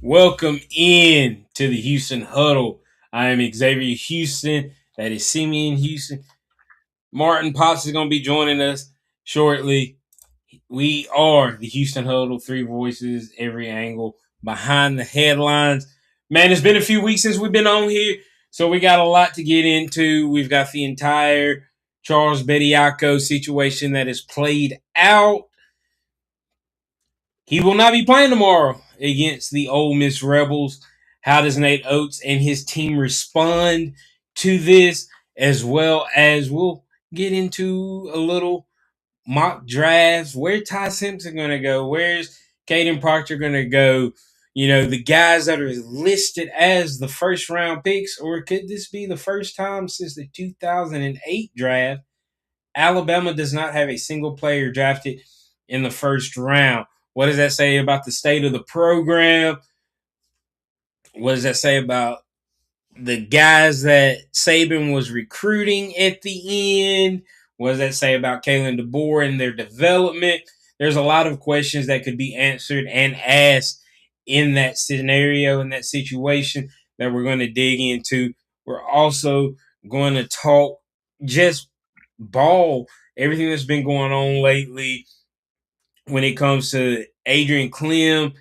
Welcome in to the Houston Huddle. I am Xavier Houston. That is Simeon Houston. Martin Potts is going to be joining us shortly. We are the Houston Huddle, three voices, every angle behind the headlines. Man, it's been a few weeks since we've been on here, so we got a lot to get into. We've got the entire Charles Bediako situation that is played out. He will not be playing tomorrow against the Ole Miss Rebels. How does Nate Oates and his team respond to this? As well as we'll get into a little mock drafts. Where Ty Simpson going to go? Where's Caden Proctor going to go? You know, the guys that are listed as the first round picks, or could this be the first time since the 2008 draft Alabama does not have a single player drafted in the first round? What does that say about the state of the program? What does that say about the guys that Saban was recruiting at the end? What does that say about Kalen DeBoer and their development? There's a lot of questions that could be answered and asked in that scenario, in that situation that we're going to dig into. We're also going to talk just ball, everything that's been going on lately when it comes to Adrian Clem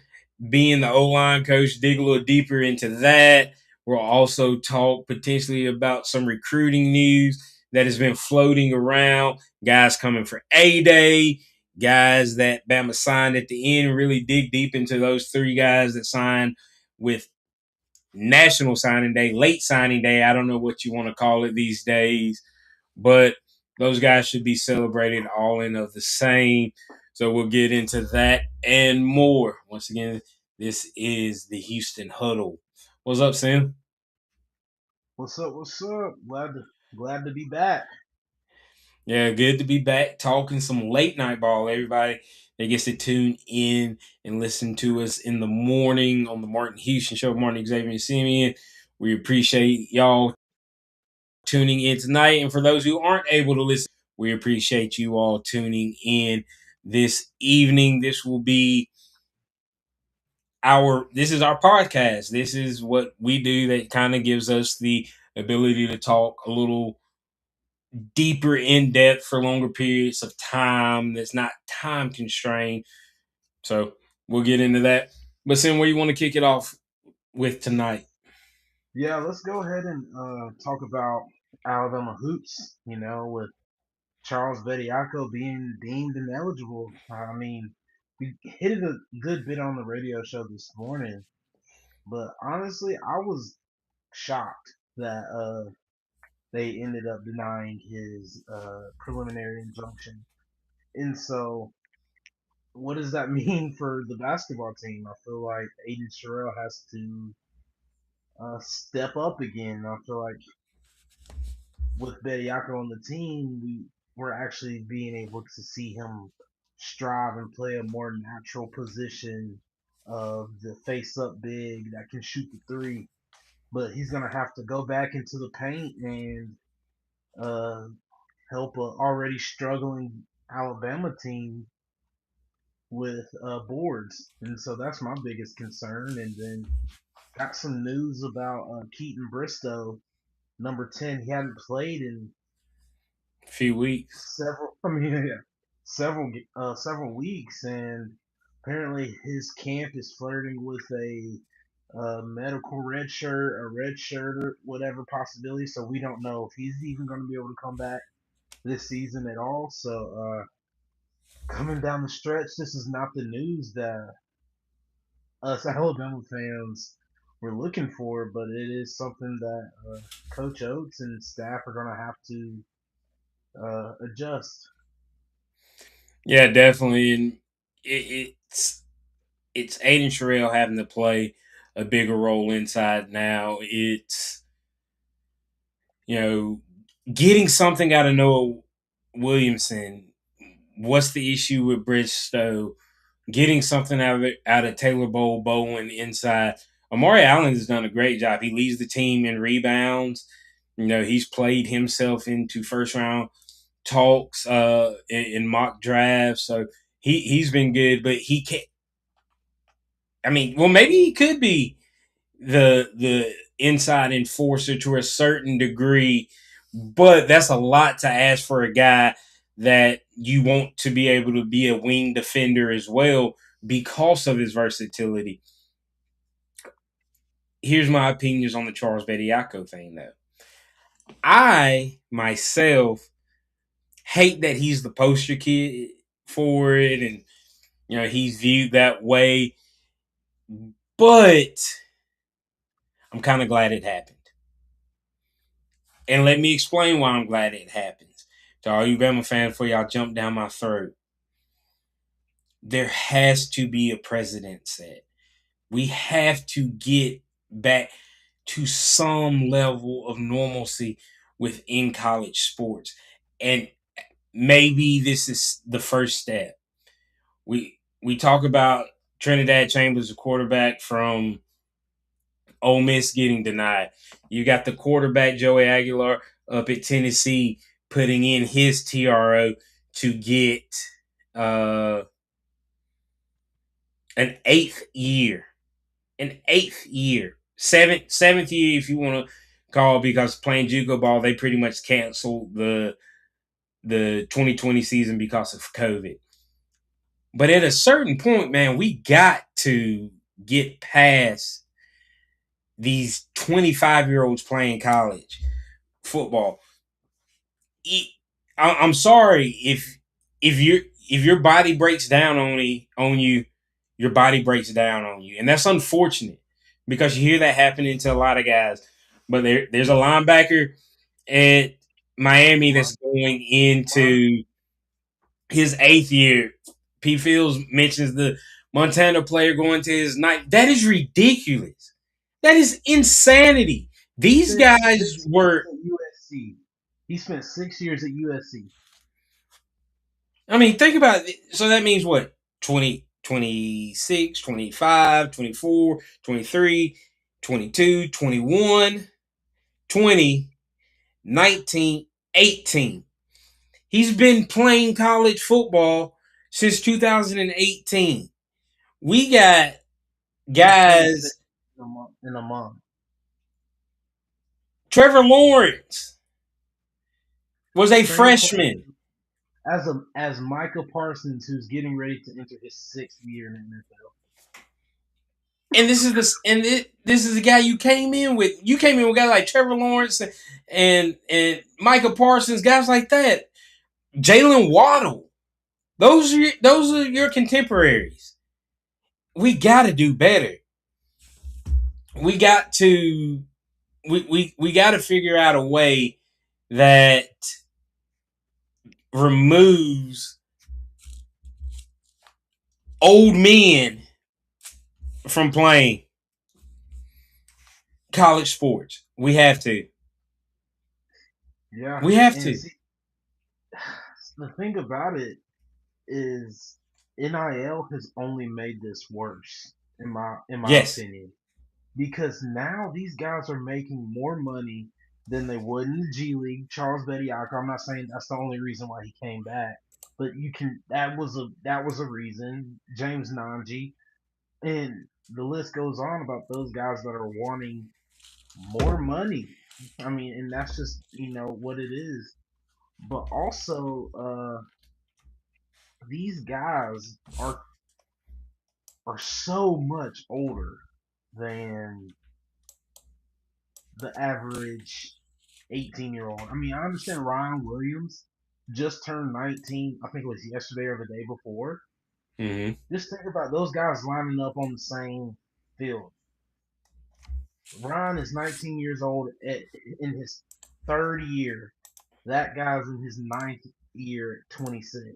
being the O-line coach, dig a little deeper into that. We'll also talk potentially about some recruiting news that has been floating around. Guys coming for A-Day, guys that Bama signed at the end. Really dig deep into those three guys that signed with National Signing Day, late signing day. I don't know what you want to call it these days, but those guys should be celebrated all in of the same. So we'll get into that and more. Once again, this is the Houston Huddle. What's up, Sam? What's up? What's up? Glad to be back. Yeah, good to be back talking some late night ball. Everybody that gets to tune in and listen to us in the morning on the Martin Houston Show, Martin Xavier and Simeon. We appreciate y'all tuning in tonight. And for those who aren't able to listen, we appreciate you all tuning in this evening. This is our podcast. This is what we do that kind of gives us the ability to talk a little deeper in depth for longer periods of time that's not time constrained. So we'll get into that. But Sam, where you want to kick it off with tonight? Yeah, let's go ahead and talk about Alabama hoops. With Charles Bediako being deemed ineligible. I mean, we hit it a good bit on the radio show this morning, but honestly, I was shocked that they ended up denying his preliminary injunction. And so, what does that mean for the basketball team? I feel like Aiden Sherrill has to step up again. I feel like with Bediako on the team, we're actually being able to see him strive and play a more natural position of the face up big that can shoot the three. But he's gonna have to go back into the paint and uh, help a already struggling Alabama team with boards, and so that's my biggest concern. And then got some news about Keaton Bristow, number 10. He hadn't played in A few weeks. several. I mean, yeah, several weeks, and apparently his camp is flirting with a medical red shirt, a red shirt, or whatever possibility. So we don't know if he's even going to be able to come back this season at all. So coming down the stretch, this is not the news that us Alabama fans were looking for, but it is something that Coach Oates and staff are going to have to adjust. Yeah, definitely. And it's Aiden Sherrill having to play a bigger role inside now. It's getting something out of Noah Williamson. What's the issue with Bristow? Getting something out of Taylor Bowen inside. Amari Allen has done a great job. He leads the team in rebounds. He's played himself into first round talks in mock drafts. So he's been good, but he can't. I mean, well, maybe he could be the inside enforcer to a certain degree, but that's a lot to ask for a guy that you want to be able to be a wing defender as well because of his versatility. Here's my opinions on the Charles Bediako thing, though. I myself hate that he's the poster kid for it, and he's viewed that way. But I'm kind of glad it happened. And let me explain why I'm glad it happens. To all you Bama fans, before y'all jump down my throat, there has to be a precedent set. We have to get back to some level of normalcy within college sports. And maybe this is the first step. We talk about Trinidad Chambers, a quarterback from Ole Miss, getting denied. You got the quarterback Joey Aguilar up at Tennessee putting in his TRO to get uh, an eighth year, seventh year if you want to call, because playing JUCO ball they pretty much canceled the 2020 season because of COVID. But at a certain point, man, we got to get past these 25-year-olds playing college football. I'm sorry if your body breaks down on you, your body breaks down on you, and that's unfortunate because you hear that happening to a lot of guys. But there's a linebacker at Miami that's going into his eighth year. P. Fields mentions the Montana player going to his ninth. That is ridiculous. That is insanity. These Spent guys 6 years were, at USC. He spent 6 years at USC. I mean, think about it. So that means what? 20, 26, 25, 24, 23, 22, 21, 20, 19, 18. He's been playing college football since 2018. We got He's 26 guys. in a month. Trevor Lawrence was a Same class freshman. as Micah Parsons, who's getting ready to enter his 6th year in the NFL. And this is the guy you came in with. You came in with guys like Trevor Lawrence and Micah Parsons, guys like that. Jalen Waddle. Those are your contemporaries. We got to do better. We got to we got to figure out a way that removes old men from playing college sports. We have to. Yeah, We have and to. see, the thing about it is NIL has only made this worse in my Yes. opinion, because now these guys are making more money than they would in the G League. Charles Bediako, I'm not saying that's the only reason why he came back, but you can that was a reason. James Nanji, and the list goes on about those guys that are wanting more money. I mean, and that's just what it is. But also, these guys are so much older than the average 18-year-old. I mean, I understand Ryan Williams just turned 19. I think it was yesterday or the day before. Mm-hmm. Just think about those guys lining up on the same field. Ryan is 19 years old in his third year. That guy's in his ninth year at 26.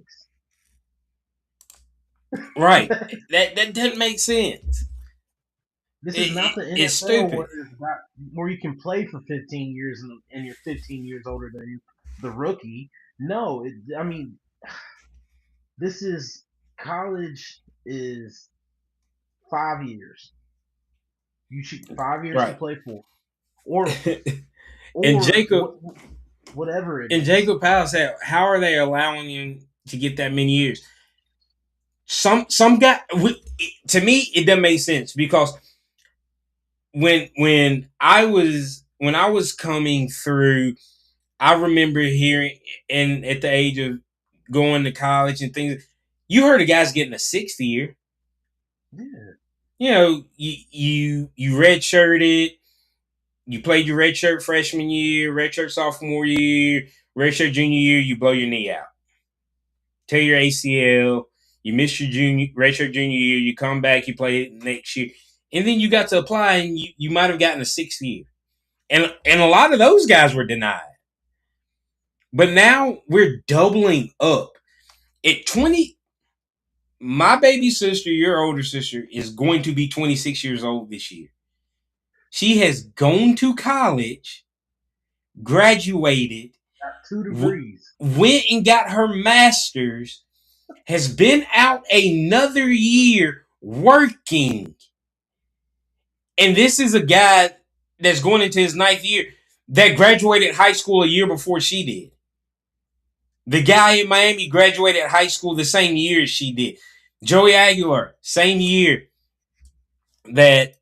Right. That doesn't make sense. This is not the It's NFL stupid. where you can play for 15 years and you're 15 years older than the rookie. No, I mean, this is college is 5 years. You should 5 years to Right. play for, or and or Jacob whatever it and is. Jacob Powell said, "How are they allowing him to get that many years?" Some guy to me it doesn't make sense because when I was coming through, I remember hearing, and at the age of going to college and things, you heard of guys getting a sixth year. Yeah, You know, you redshirted, you played your redshirt freshman year, redshirt sophomore year, redshirt junior year, you blow your knee out, tear your ACL, you miss your redshirt junior year, you come back, you play it next year, and then you got to apply, and you might have gotten a sixth year, and a lot of those guys were denied. But now we're doubling up. At 20, my baby sister, your older sister, is going to be 26 years old this year. She has gone to college, graduated, got 2 degrees. went and got her master's, has been out another year working. And this is a guy that's going into his ninth year that graduated high school a year before she did. The guy in Miami graduated high school the same year as she did. Joey Aguilar, same year that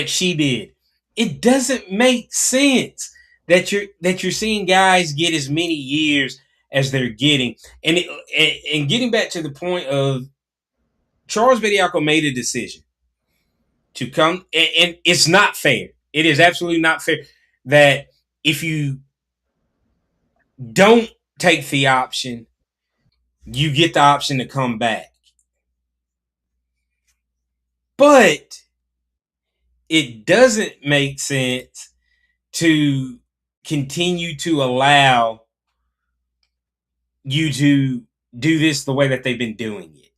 she did. It doesn't make sense that you're seeing guys get as many years as they're getting. And getting back to the point of Charles Bediako made a decision to come, and it's not fair. It is absolutely not fair that if you don't take the option, you get the option to come back. But it doesn't make sense to continue to allow you to do this the way that they've been doing it.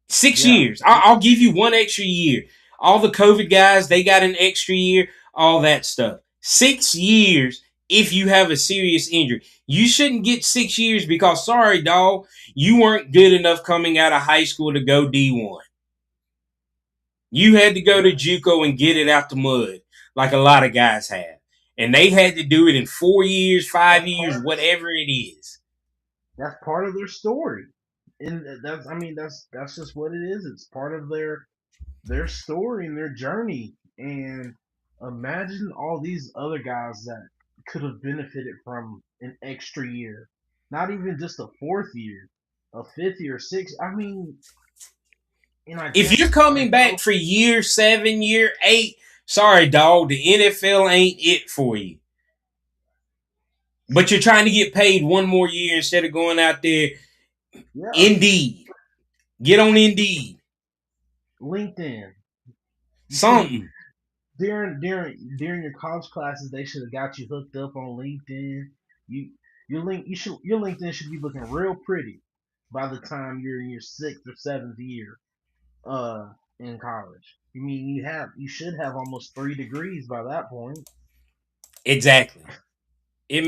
6 Yeah, years. I'll give you one extra year. All the COVID guys, they got an extra year, all that stuff. 6 years if you have a serious injury. You shouldn't get 6 years because, sorry, dog, you weren't good enough coming out of high school to go D1. You had to go to yeah. JUCO and get it out the mud, like a lot of guys have. And they had to do it in 4 years, five That's years, part of whatever it is. that's part of their story, and that's I mean that's just what it is. It's part of their story and their journey. And imagine all these other guys that could have benefited from an extra year, not even just a fourth year, a fifth year, sixth. I mean, and I If you're guess I coming back know, for year 7, year 8, sorry, dog, the NFL ain't it for you. But you're trying to get paid one more year instead of going out there. yeah, Indeed. Get on Indeed. LinkedIn. You should Something. during your college classes, they should have got you hooked up on LinkedIn. You your LinkedIn should be looking real pretty by the time you're in your sixth or seventh year in college. I mean you should have almost 3 degrees by that point. Exactly. It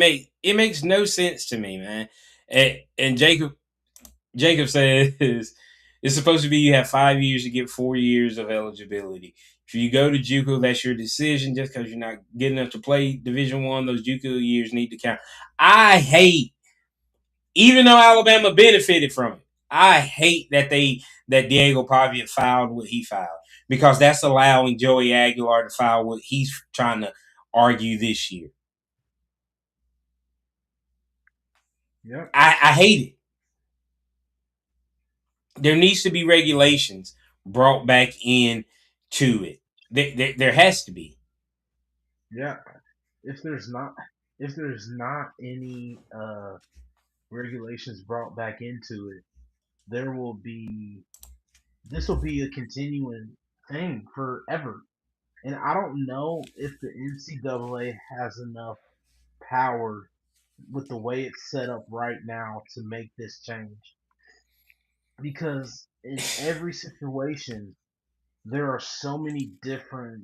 makes no sense to me, man. And Jacob says it's supposed to be you have 5 years to get 4 years of eligibility. If you go to JUCO, that's your decision. Just because you're not good enough to play Division 1, those JUCO years need to count. I hate, even though Alabama benefited from it, I hate that Diego Pavia filed what he filed because that's allowing Joey Aguilar to file what he's trying to argue this year. Yep. I hate it. There needs to be regulations brought back in to it. There has to be. Yeah. If there's not if there's not any regulations brought back into it, there will be this will be a continuing thing forever. And I don't know if the NCAA has enough power with the way it's set up right now to make this change. Because in every situation, there are so many different.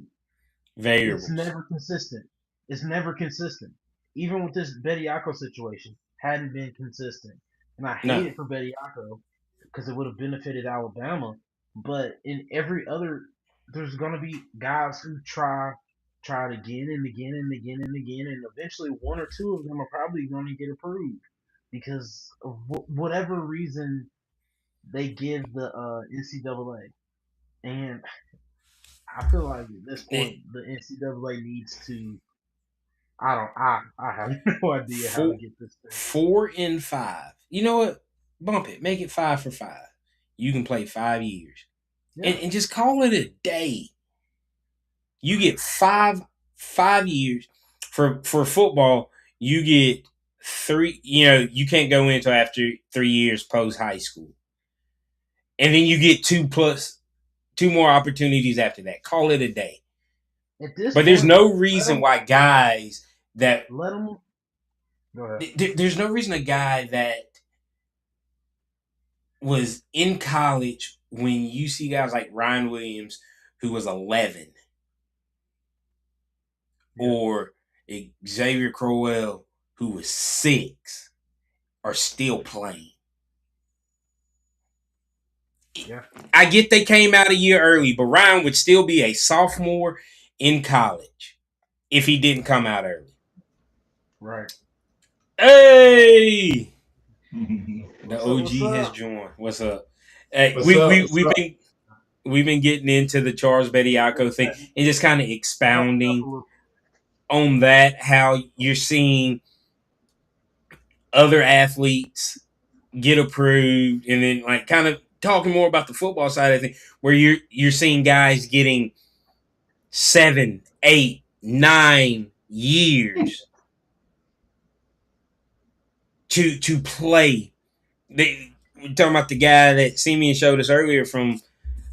It's Variables. never consistent. It's never consistent. Even with this Bediako situation, hadn't been consistent. And I hate No. it for Bediako because it would have benefited Alabama. But in every other, there's gonna be guys who try it again and again and again and again, and eventually one or two of them are probably going to get approved because of whatever reason they give the NCAA. And I feel like at this point It, the NCAA needs to. I don't. I have no idea how to four, get this thing. 4 and 5. You know what? Bump it. Make it 5 for 5. You can play 5 years, Yeah. and just call it a day. You get 5 years for football. You get three. You know you can't go into after 3 years post high school, and then you get two more opportunities after that. Call it a day. At this But there's point, no let reason them. why guys that Let them. Go ahead. there's no reason a guy that was in college when you see guys like Ryan Williams who was 11 Yeah. or Xavier Crowell who was 6 are still playing. Yeah. I get they came out a year early, but Ryan would still be a sophomore in college if he didn't come out early. Right. Hey, the What's up? OG What's has up? joined. What's up? Hey, What's up? What's up? we've been getting into the Charles Bediako thing and just kind of Cutting up a expounding little. on that. How you're seeing other athletes get approved, and then like kind of talking more about the football side of things, where you're seeing guys getting 7, 8, 9 years to play. We're talking about the guy that Simeon showed us earlier from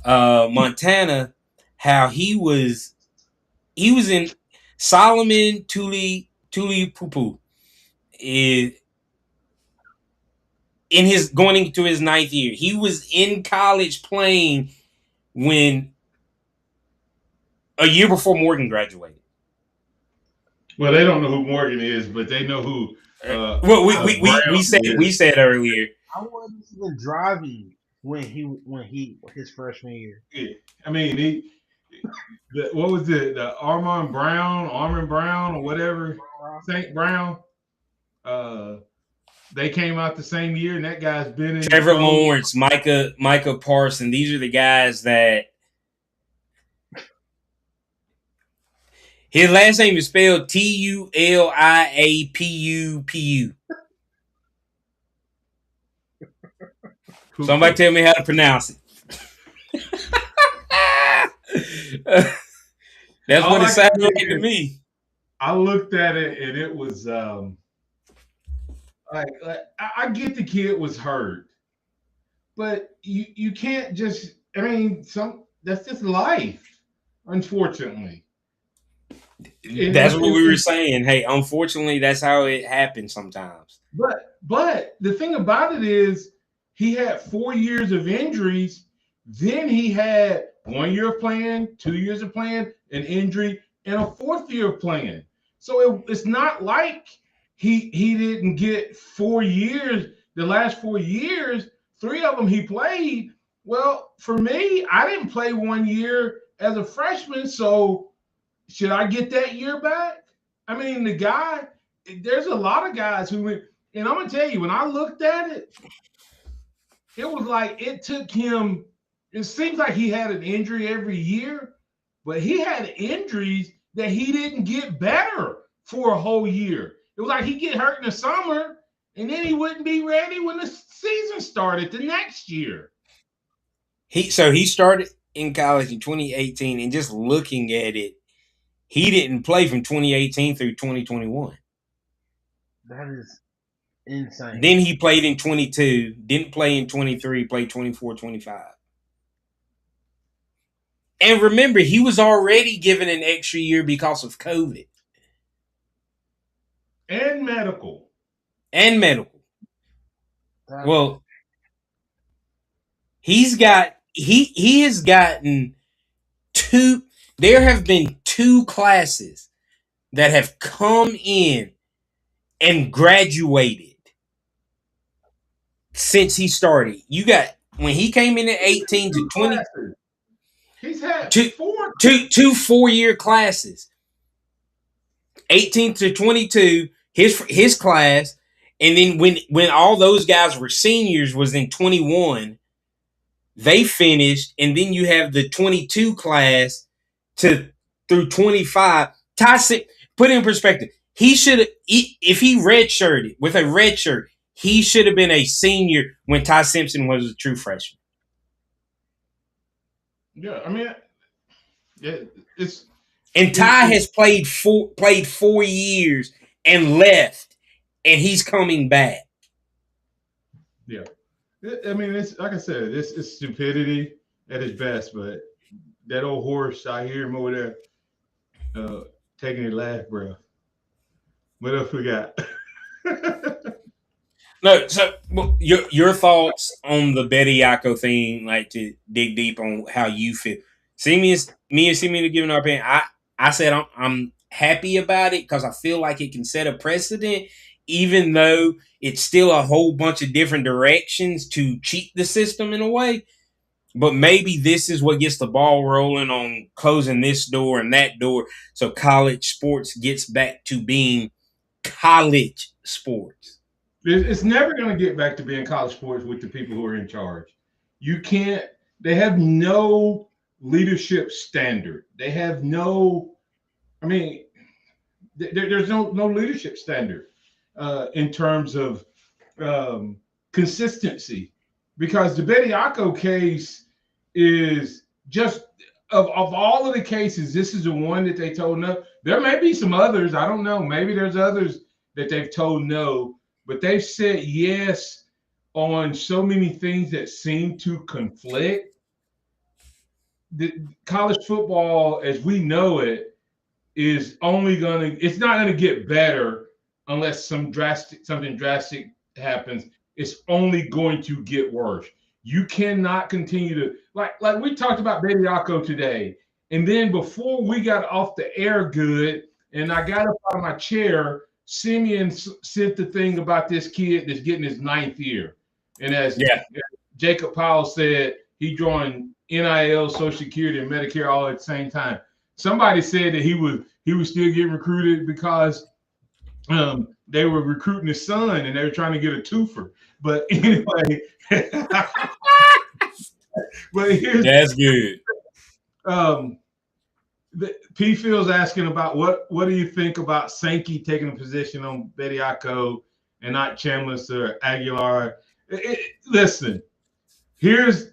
Montana, how he was in Solomon Tuli Pupu is in his going into his ninth year. He was in college playing when a year before Morgan graduated. Well, they don't know who Morgan is, but they know who Well, I Brown we is. said earlier. I wasn't even driving when he his freshman year. Yeah. I mean, what was it? The Armand Brown, or whatever, Saint Brown. Uh, they came out the same year, and that guy's been in the Trevor pros. Lawrence, Micah Parson. These are the guys that his last name is spelled Tuliapupu. Poo Somebody poo. tell me how to pronounce it. That's All what it I can sounded say like to is, me. I looked at it, and it was like I get the kid was hurt, but you can't just. I mean, that's just life, unfortunately. That's what we were And saying. Hey, unfortunately, that's how it happens sometimes. but the thing about it is, he had 4 years of injuries. Then he had 1 year of playing, 2 years of playing, an injury, and a fourth year of playing. So it's not like he didn't get 4 years. The last 4 years, three of them he played. Well, for me, I didn't play 1 year as a freshman, so should I get that year back? I mean, there's a lot of guys who went, and I'm gonna tell you, when I looked at it, it was like it took him. It seems like he had an injury every year, but he had injuries that he didn't get better for a whole year. It was like he'd get hurt in the summer, and then he wouldn't be ready when the season started the next year. He started in college in 2018, and just looking at it, he didn't play from 2018 through 2021. That is insane. Then he played in 22, didn't play in 23, played 24, 25. And remember, he was already given an extra year because of COVID And medical. and medical. That Well, he has gotten two. There have been two classes that have come in and graduated since he started. You got when he came in at 18 to Two 20, classes. He's had two, four. two 4 year classes, 18 to 22, his class, and then when all those guys were seniors was in 21, they finished, and then you have the 22 class to through 25. Ty, put it in perspective. He should have, if he redshirted with a red shirt, he should have been a senior when Ty Simpson was a true freshman. Yeah, I mean, it's And Ty it, has played 4 years and left, and he's coming back. yeah. I mean, it's like I said, it's stupidity at its best. But that old horse, I hear him over there uh, taking his last breath. What else we got? No, so well, your thoughts on the Betty Yako thing, like to dig deep on how you feel. Me and Simeon are giving our opinion. I said I'm happy about it because I feel like it can set a precedent, even though it's still a whole bunch of different directions to cheat the system in a way. But maybe this is what gets the ball rolling on closing this door and that door, so college sports gets back to being college sports. It's never going to get back to being college sports with the people who are in charge. You can't. They have no leadership standard. They have no. I mean, there's no leadership standard in terms of um, consistency, because the Bediako case is just of all of the cases, this is the one that they told no. There may be some others. I don't know. Maybe there's others that they've told no, but they've said yes on so many things that seem to conflict. The college football, as we know it, is only it's not gonna get better unless something drastic happens. It's only going to get worse. You cannot continue to like we talked about Bediako today. And then before we got off the air good, and I got up out of my chair, Simeon sent the thing about this kid that's getting his 9th year. And as Yeah. Jacob Powell said, he drawing NIL, Social Security, and Medicare all at the same time. Somebody said that he was still getting recruited because they were recruiting his son and they were trying to get a twofer. But anyway, but here's That's good. P. Phil's asking about what do you think about Sankey taking a position on Bediako and not Chambliss or Aguilar? Listen, here's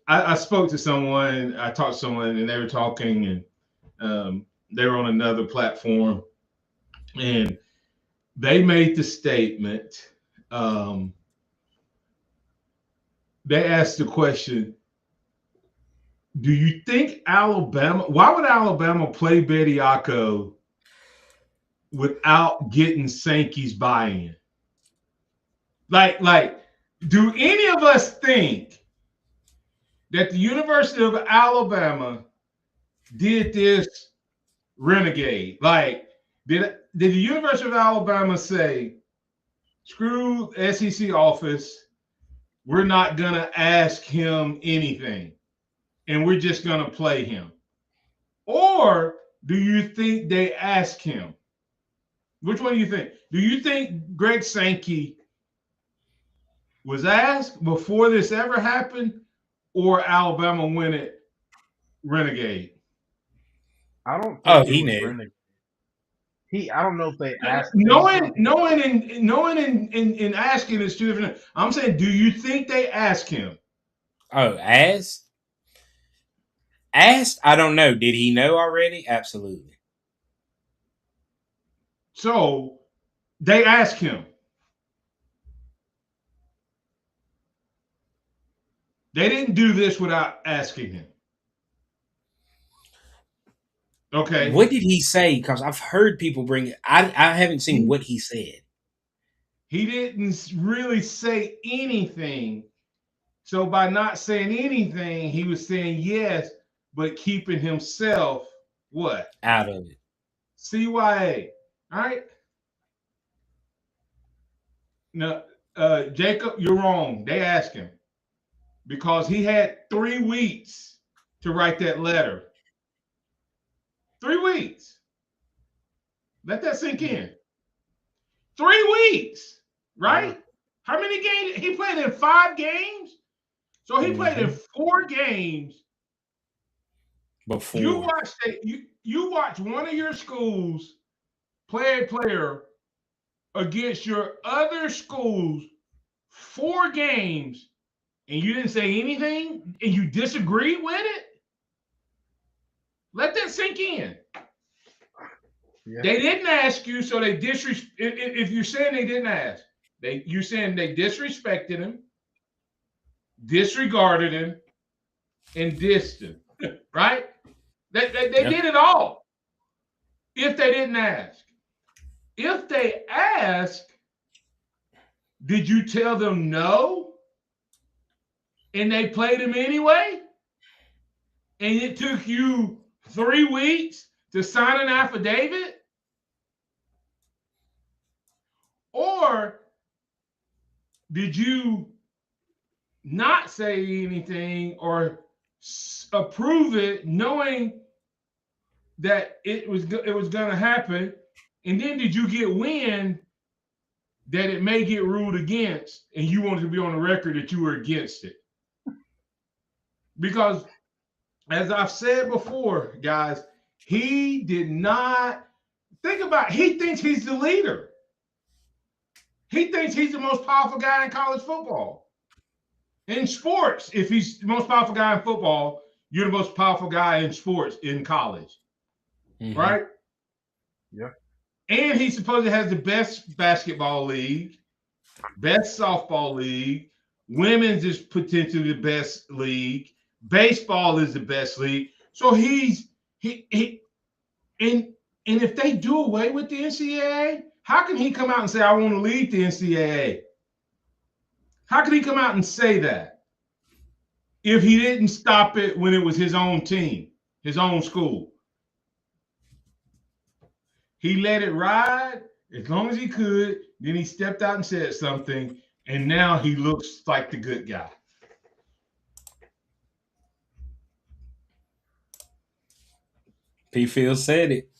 I spoke to someone, I talked to someone, and they were talking, and they were on another platform, and they made the statement. They asked the question, do you think why would Alabama play Bediako without getting Sankey's buy-in? Like, do any of us think that the University of Alabama did this renegade? Like, did the University of Alabama say, screw SEC office, we're not going to ask him anything, and we're just going to play him? Or do you think they asked him? Which one do you think? Do you think Greg Sankey was asked before this ever happened, or Alabama went it renegade? I don't Oh, think it he was knew. renegade. I don't know if they asked Knowing anything. and asking is two different. I'm saying, do you think they asked him? Oh, asked? Asked? I don't know. Did he know already? Absolutely. So they asked him. They didn't do this without asking him. Okay. What did he say? Because I've heard people bring it. I haven't seen what he said. He didn't really say anything. So by not saying anything, he was saying yes, but keeping himself what? Out of it. CYA. All right. Now, Jacob, you're wrong. They asked him because he had 3 weeks to write that letter. 3 weeks. Let that sink in. 3 weeks, right? Yeah. How many games? He played in 5 games. So he played in 4 games. Before You watch one of your schools play a player against your other schools 4 games, and you didn't say anything, and you disagreed with it. Let that sink in. Yeah. They didn't ask you, so they disrespect. If you're saying they didn't ask, you're saying they disrespected him, disregarded him, and dissed him, right? They did it all. If they didn't ask, if they ask, did you tell them no? And they played him anyway? And it took you 3 weeks to sign an affidavit? Or did you not say anything or approve it, knowing that it was going to happen, And then did you get wind that it may get ruled against, and you wanted to be on the record that you were against it? Because, as I've said before, guys, he did not think about it. He thinks he's the leader. He thinks he's the most powerful guy in college football. In sports, if he's the most powerful guy in football, you're the most powerful guy in sports in college. Mm-hmm. Right? Yeah. And he supposedly has the best basketball league, best softball league. Women's is potentially the best league. Baseball is the best league. So and if they do away with the NCAA, how can he come out and say, I want to lead the NCAA? How can he come out and say that if he didn't stop it when it was his own team, his own school? He let it ride as long as he could. Then he stepped out and said something, and now he looks like the good guy. P. Phil said it.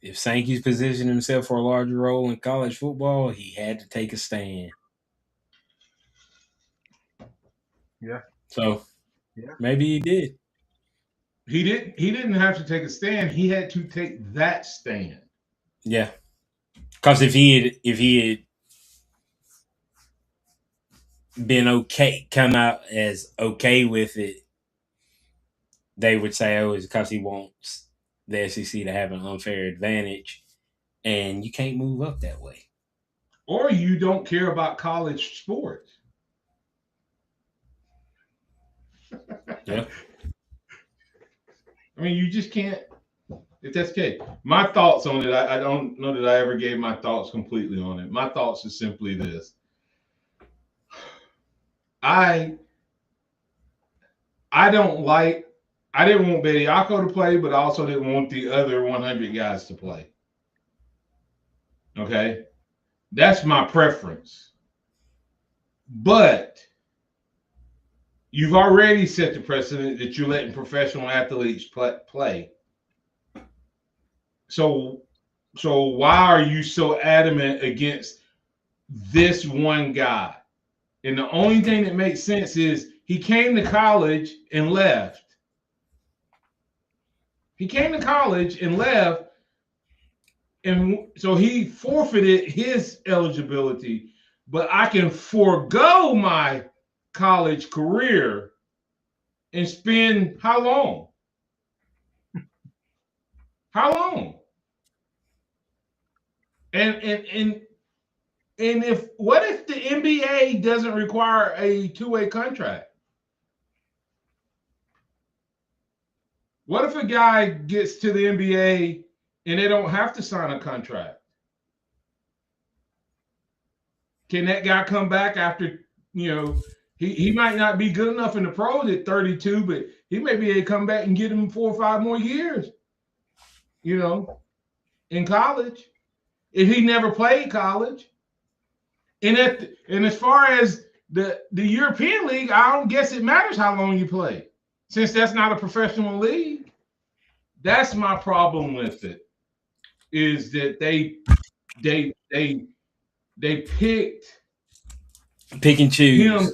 If Sankey's positioned himself for a larger role in college football, he had to take a stand. Yeah. So maybe he did. He didn't have to take a stand. He had to take that stand. Yeah. Because if he had been okay, come out as okay with it, they would say, oh, it's because he wants the SEC to have an unfair advantage, and you can't move up that way. Or you don't care about college sports. Yeah. I mean, you just can't, if that's okay. My thoughts on it, I don't know that I ever gave my thoughts completely on it. My thoughts are simply this. I didn't want Bediako to play, but I also didn't want the other 100 guys to play. Okay? That's my preference. But you've already set the precedent that you're letting professional athletes play. So why are you so adamant against this one guy? And the only thing that makes sense is he came to college and left. He came to college and left, and so he forfeited his eligibility. But I can forego my college career and spend how long? How long? And what if the NBA doesn't require a two-way contract? What if a guy gets to the NBA and they don't have to sign a contract? Can that guy come back after, he might not be good enough in the pros at 32, but he may be able to come back and get him 4 or 5 more years, in college, if he never played college. And as far as the European League, I don't guess it matters how long you play, since that's not a professional league. That's my problem with it, is that they pick and choose him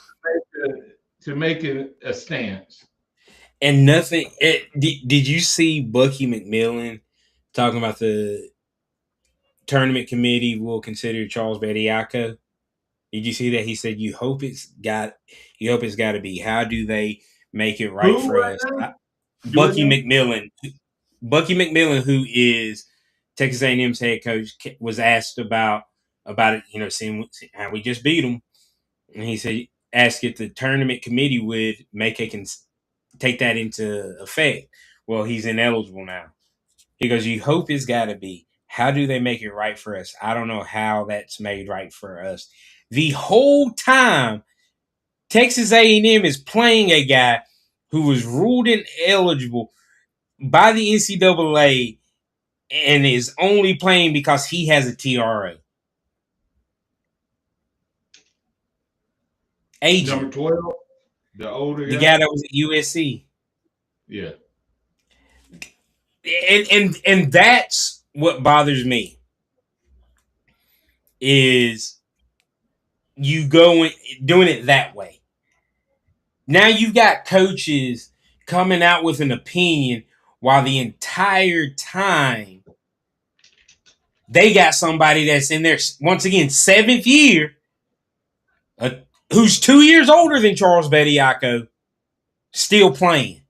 to make a stance. And nothing. Did you see Bucky McMillan talking about the tournament committee will consider Charles Bediako? Did you see that? He said, you hope it's got to be, how do they make it right for us? Bucky McMillan, who is Texas A&M's head coach, was asked about it, seeing how we just beat them. And he said, ask if the tournament committee would take that into effect. Well, he's ineligible now. He goes, you hope it's got to be. How do they make it right for us? I don't know how that's made right for us. The whole time, Texas A&M is playing a guy who was ruled ineligible by the NCAA and is only playing because he has a TRO. Agent. Number 12, the older guy that was at USC. Yeah. And that's what bothers me is you going doing it that way. Now you've got coaches coming out with an opinion while the entire time they got somebody that's in their once again seventh year, uh, who's 2 years older than Charles Bediako, still playing.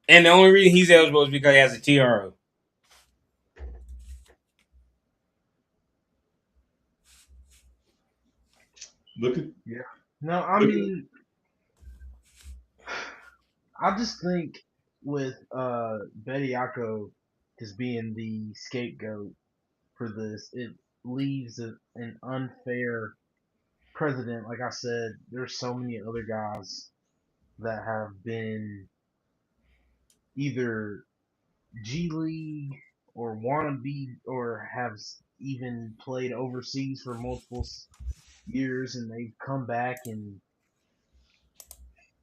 And the only reason he's eligible is because he has a TRO. Look at Yeah. No, I mean, I just think with Bediako just being the scapegoat for this, it leaves an unfair precedent. Like I said, there's so many other guys that have been either G League or want to be or have even played overseas for multiple years, and they've come back and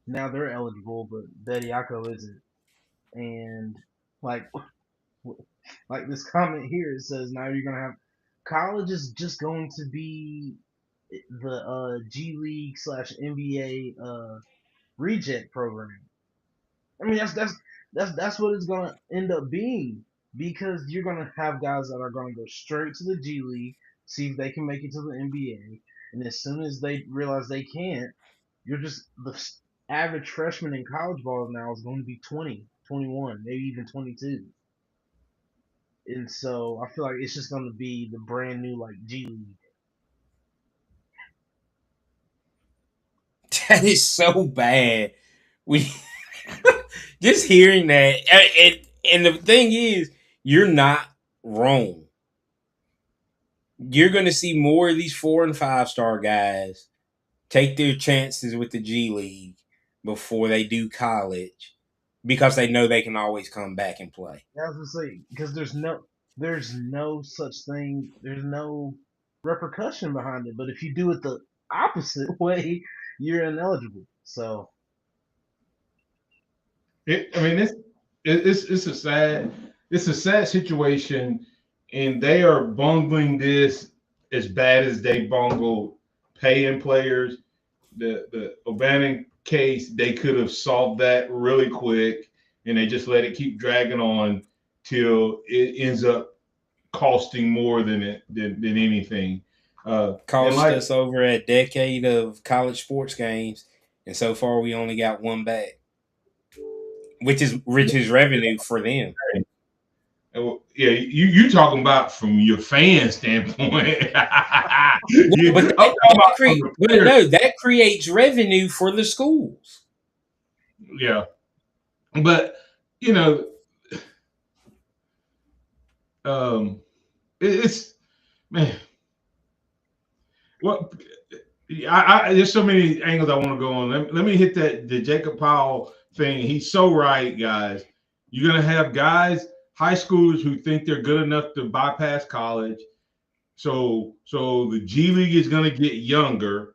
now they're eligible, but Bediako isn't. And like like this comment here, it says now you're gonna have college is just going to be the G League slash NBA reject program. I mean that's what it's gonna end up being because you're gonna have guys that are gonna go straight to the G League, see if they can make it to the NBA, and as soon as they realize they can't, you're just the average freshman in college ball now is going to be 20, 21, maybe even 22. And so I feel like it's just going to be the brand new like G League. That is so bad. We just hearing that, and the thing is, you're not wrong. You're going to see more of these 4 and 5 star guys take their chances with the G League before they do college because they know they can always come back and play. I was gonna say because there's no such thing. There's no repercussion behind it. But if you do it the opposite way, you're ineligible. So it. I mean, it's a sad situation, and they are bungling this as bad as they bungled paying players. The O'Bannon case, they could have solved that really quick, and they just let it keep dragging on till it ends up costing more than anything. And Cost like us over a decade of college sports games, and so far we only got one back, which is revenue for them. yeah, you talking about from your fan standpoint. No, but I'm talking about from the player. no, that creates revenue for the schools. Yeah, but you know, it's man. Well, there's so many angles I want to go on. Let me hit that the Jacob Powell thing. He's so right, guys. You're gonna have guys, high schoolers who think they're good enough to bypass college. So the G League is gonna get younger,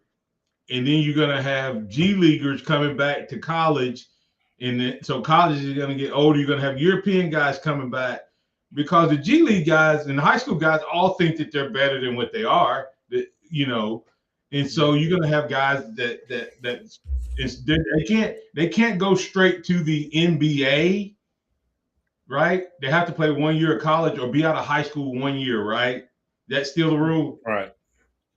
and then you're gonna have G Leaguers coming back to college, and so college is gonna get older. You're gonna have European guys coming back because the G League guys and the high school guys all think that they're better than what they are. That and so you're gonna have guys they can't go straight to the NBA, right? They have to play 1 year of college or be out of high school 1 year, right? That's still the rule. Right.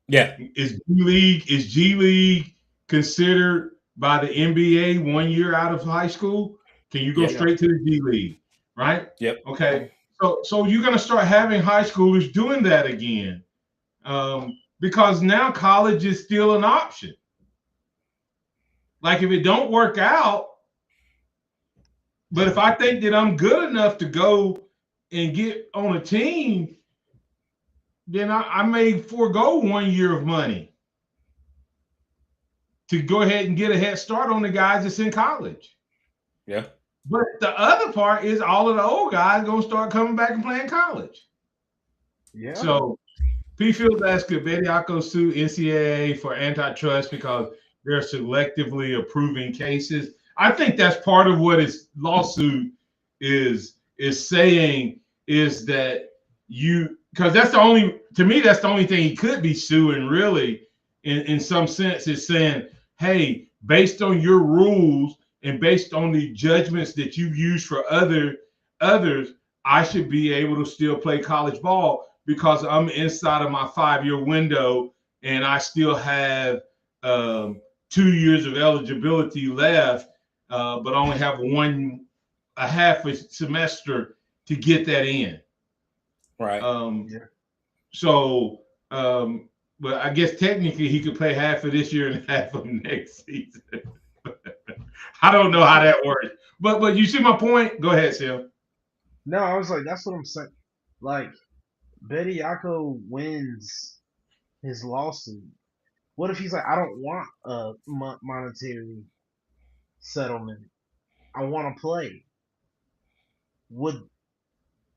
Yeah. Is G League considered by the NBA 1 year out of high school? Can you go Yep. straight to the G League? Right? Yep. Okay. So you're gonna start having high schoolers doing that again. Because now college is still an option. Like if it don't work out, but if I think that I'm good enough to go and get on a team, then I may forego 1 year of money to go ahead and get a head start on the guys that's in college. Yeah. But the other part is all of the old guys gonna start coming back and playing college. yeah, So P. Fields asked, could Bediako sue NCAA for antitrust because they're selectively approving cases? I think that's part of what his lawsuit is saying is that you, because that's the only, to me that's the only thing he could be suing really in some sense, is saying, hey, based on your rules and based on the judgments that you've used for others, I should be able to still play college ball because I'm inside of my 5-year window and I still have 2 years of eligibility left, but only have a half a semester to get that in. Right. Yeah. So, but I guess technically he could play half of this year and half of next season. I don't know how that works, but you see my point. Go ahead, Sam. No, I was like, that's what I'm saying. Like, Bediako wins his lawsuit. What if he's like, I don't want a monetary settlement. I want to play. Would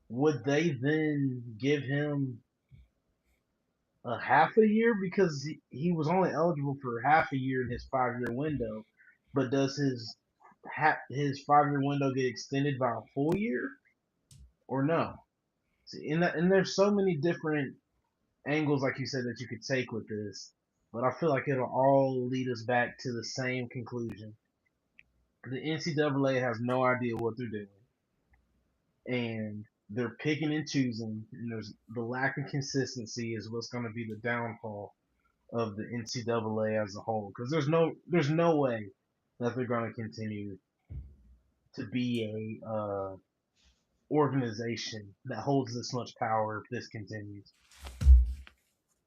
would they then give him a half a year because he was only eligible for half a year in his 5-year window, but does his 5-year window get extended by a full year or no? See, and there's so many different angles, like you said, that you could take with this, but I feel like it'll all lead us back to the same conclusion. The NCAA has no idea what they're doing, and they're picking and choosing, and there's the lack of consistency is what's going to be the downfall of the NCAA as a whole. Because there's no way that they're going to continue to be a organization that holds this much power if this continues.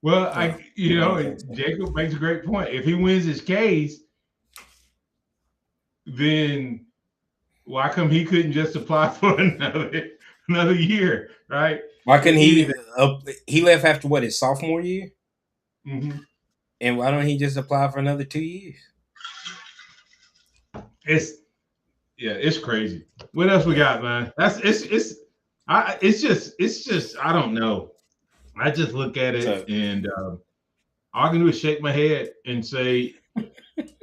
Well, Yeah. I don't think so. Jacob makes a great point. If he wins his case, then why come he couldn't just apply for another year, right? Why couldn't he? Either. He left after what, his sophomore year, Mhm. and why don't he just apply for another 2 years? It's it's crazy. What else we got, man? It's just I don't know. I just look at it So and all I can do is shake my head and say the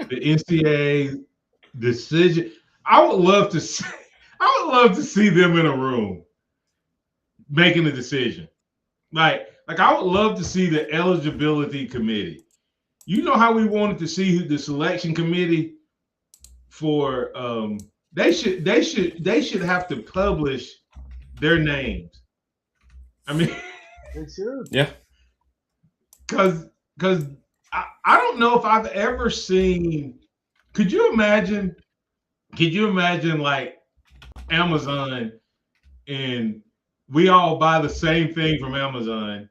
NCAA decision. I would love to see. I would love to see them in a room making a decision. Like I would love to see the eligibility committee. You know how we wanted to see the selection committee for they should have to publish their names. I mean, They should. yeah, because I don't know if I've ever seen. Could you imagine? Could you imagine like Amazon and we all buy the same thing from Amazon,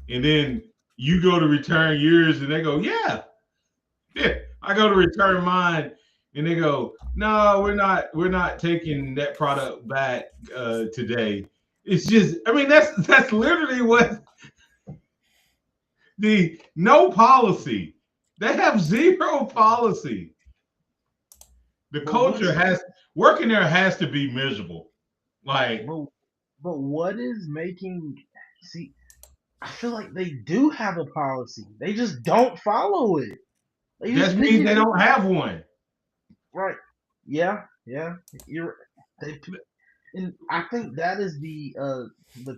and then you go to return yours, and they go, yeah. I go to return mine, and they go, no, we're not taking that product back today. It's just, I mean, that's literally what the no policy. They have zero policy. The But culture what's has working there has to be miserable. Like but but what is making see? I feel like they do have a policy. They just don't follow it. They that just pick means and they choose. don't have one. Right? Yeah, yeah. You're they and I think that is the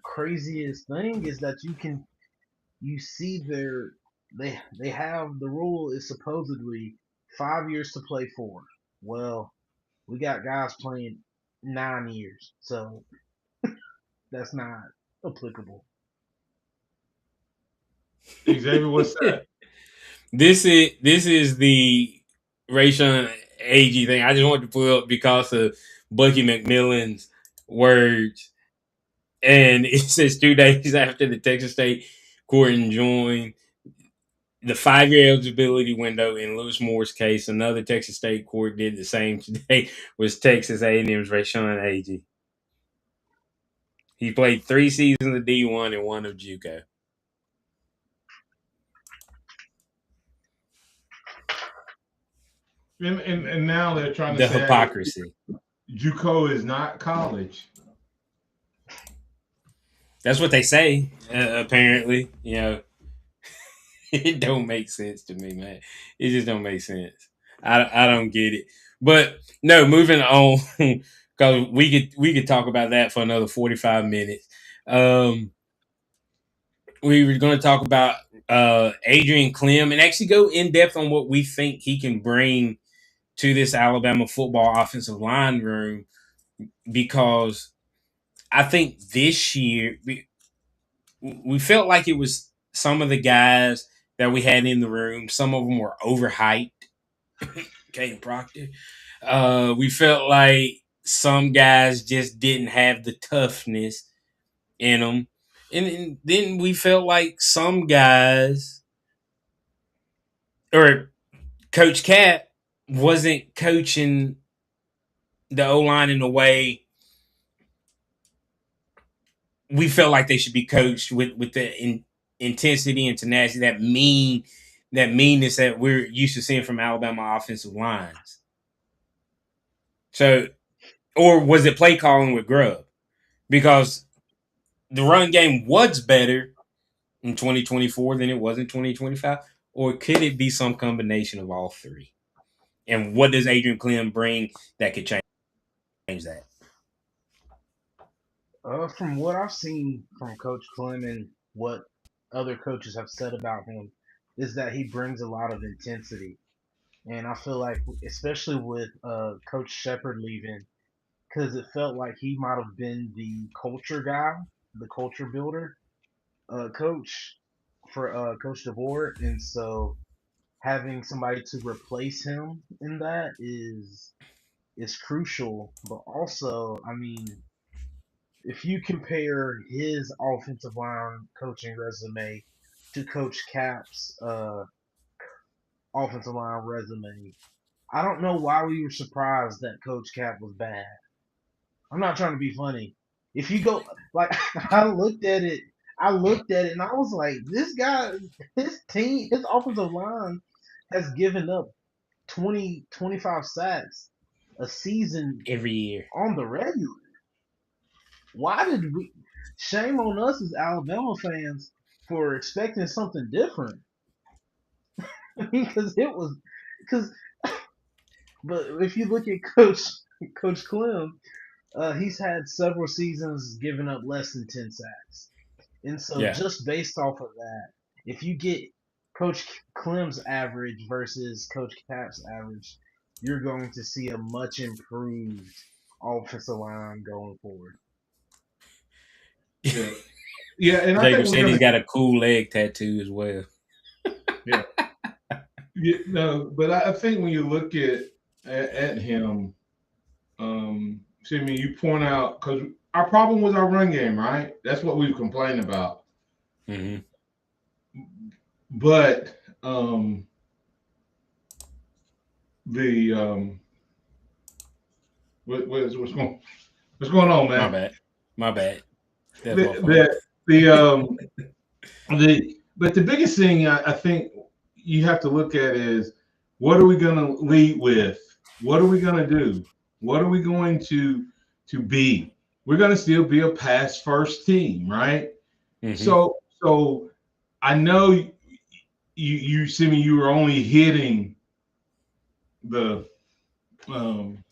craziest thing is that you see they have the rule is supposedly 5 years to play for. Well, we got guys playing 9 years, so that's not applicable. Xavier, what's that? this is the Rayshon Agee thing. I just wanted to pull up because of Bucky McMillan's words, and it says 2 days after the Texas State court enjoined the 5-year eligibility window in Lewis Moore's case, another Texas State court did the same today. Was Texas A&M's Rayshon Agee. He played 3 seasons of D1 and 1 of JUCO. And now they're trying to The say hypocrisy. JUCO is not college. That's what they say. Apparently, it don't make sense to me, man. It just don't make sense. I don't get it. But no, moving on because we could talk about that for another 45 minutes. Um, we were going to talk about Adrian Clem and actually go in depth on what we think he can bring to this Alabama football offensive line room, because I think this year we felt like it was some of the guys that we had in the room. Some of them were overhyped. Caden Proctor. We felt like some guys just didn't have the toughness in them, and then we felt like some guys, or Coach Cat wasn't coaching the O line in a way we felt like they should be coached with the intensity and tenacity, that meanness that we're used to seeing from Alabama offensive lines. So, or was it play calling with Grubb? Because the run game was better in 2024 than it was in 2025, or could it be some combination of all three? And what does Adrian Clem bring that could change that? From what I've seen from Coach Clem and what other coaches have said about him, is that he brings a lot of intensity. And I feel like, especially with Coach Shepard leaving, because it felt like he might have been the culture guy, the culture builder, coach for Coach DeVore, and so having somebody to replace him in that is crucial. But also, I mean, if you compare his offensive line coaching resume to Coach Cap's offensive line resume, I don't know why we were surprised that Coach Cap was bad. I'm not trying to be funny. If you go like I looked at it and I was like, this guy, his team, his offensive line has given up 20, 25 sacks a season Every year. on the regular. Why did we? Shame on us as Alabama fans for expecting something different. Because it was, because, but if you look at Coach Clem, he's had several seasons giving up less than 10 sacks. And so, Yeah. just based off of that, if you get Coach Clem's average versus Coach Cap's average, you're going to see a much improved offensive line going forward. Yeah, yeah, and I Xavier think we're said he's gonna. got a cool leg tattoo as well. Yeah, yeah, no, but I think when you look at him, see, I mean, you point out because our problem was our run game, right? That's what we've complained about. Mm-hmm. But the what's going on, My man? bad. My bad. That's The my fault. the but the biggest thing I think you have to look at is what are we going to lead with? What are we going to do? What are we going to be? We're going to still be a pass first team, right? Mm-hmm. So I know you see me. You were only hitting the um,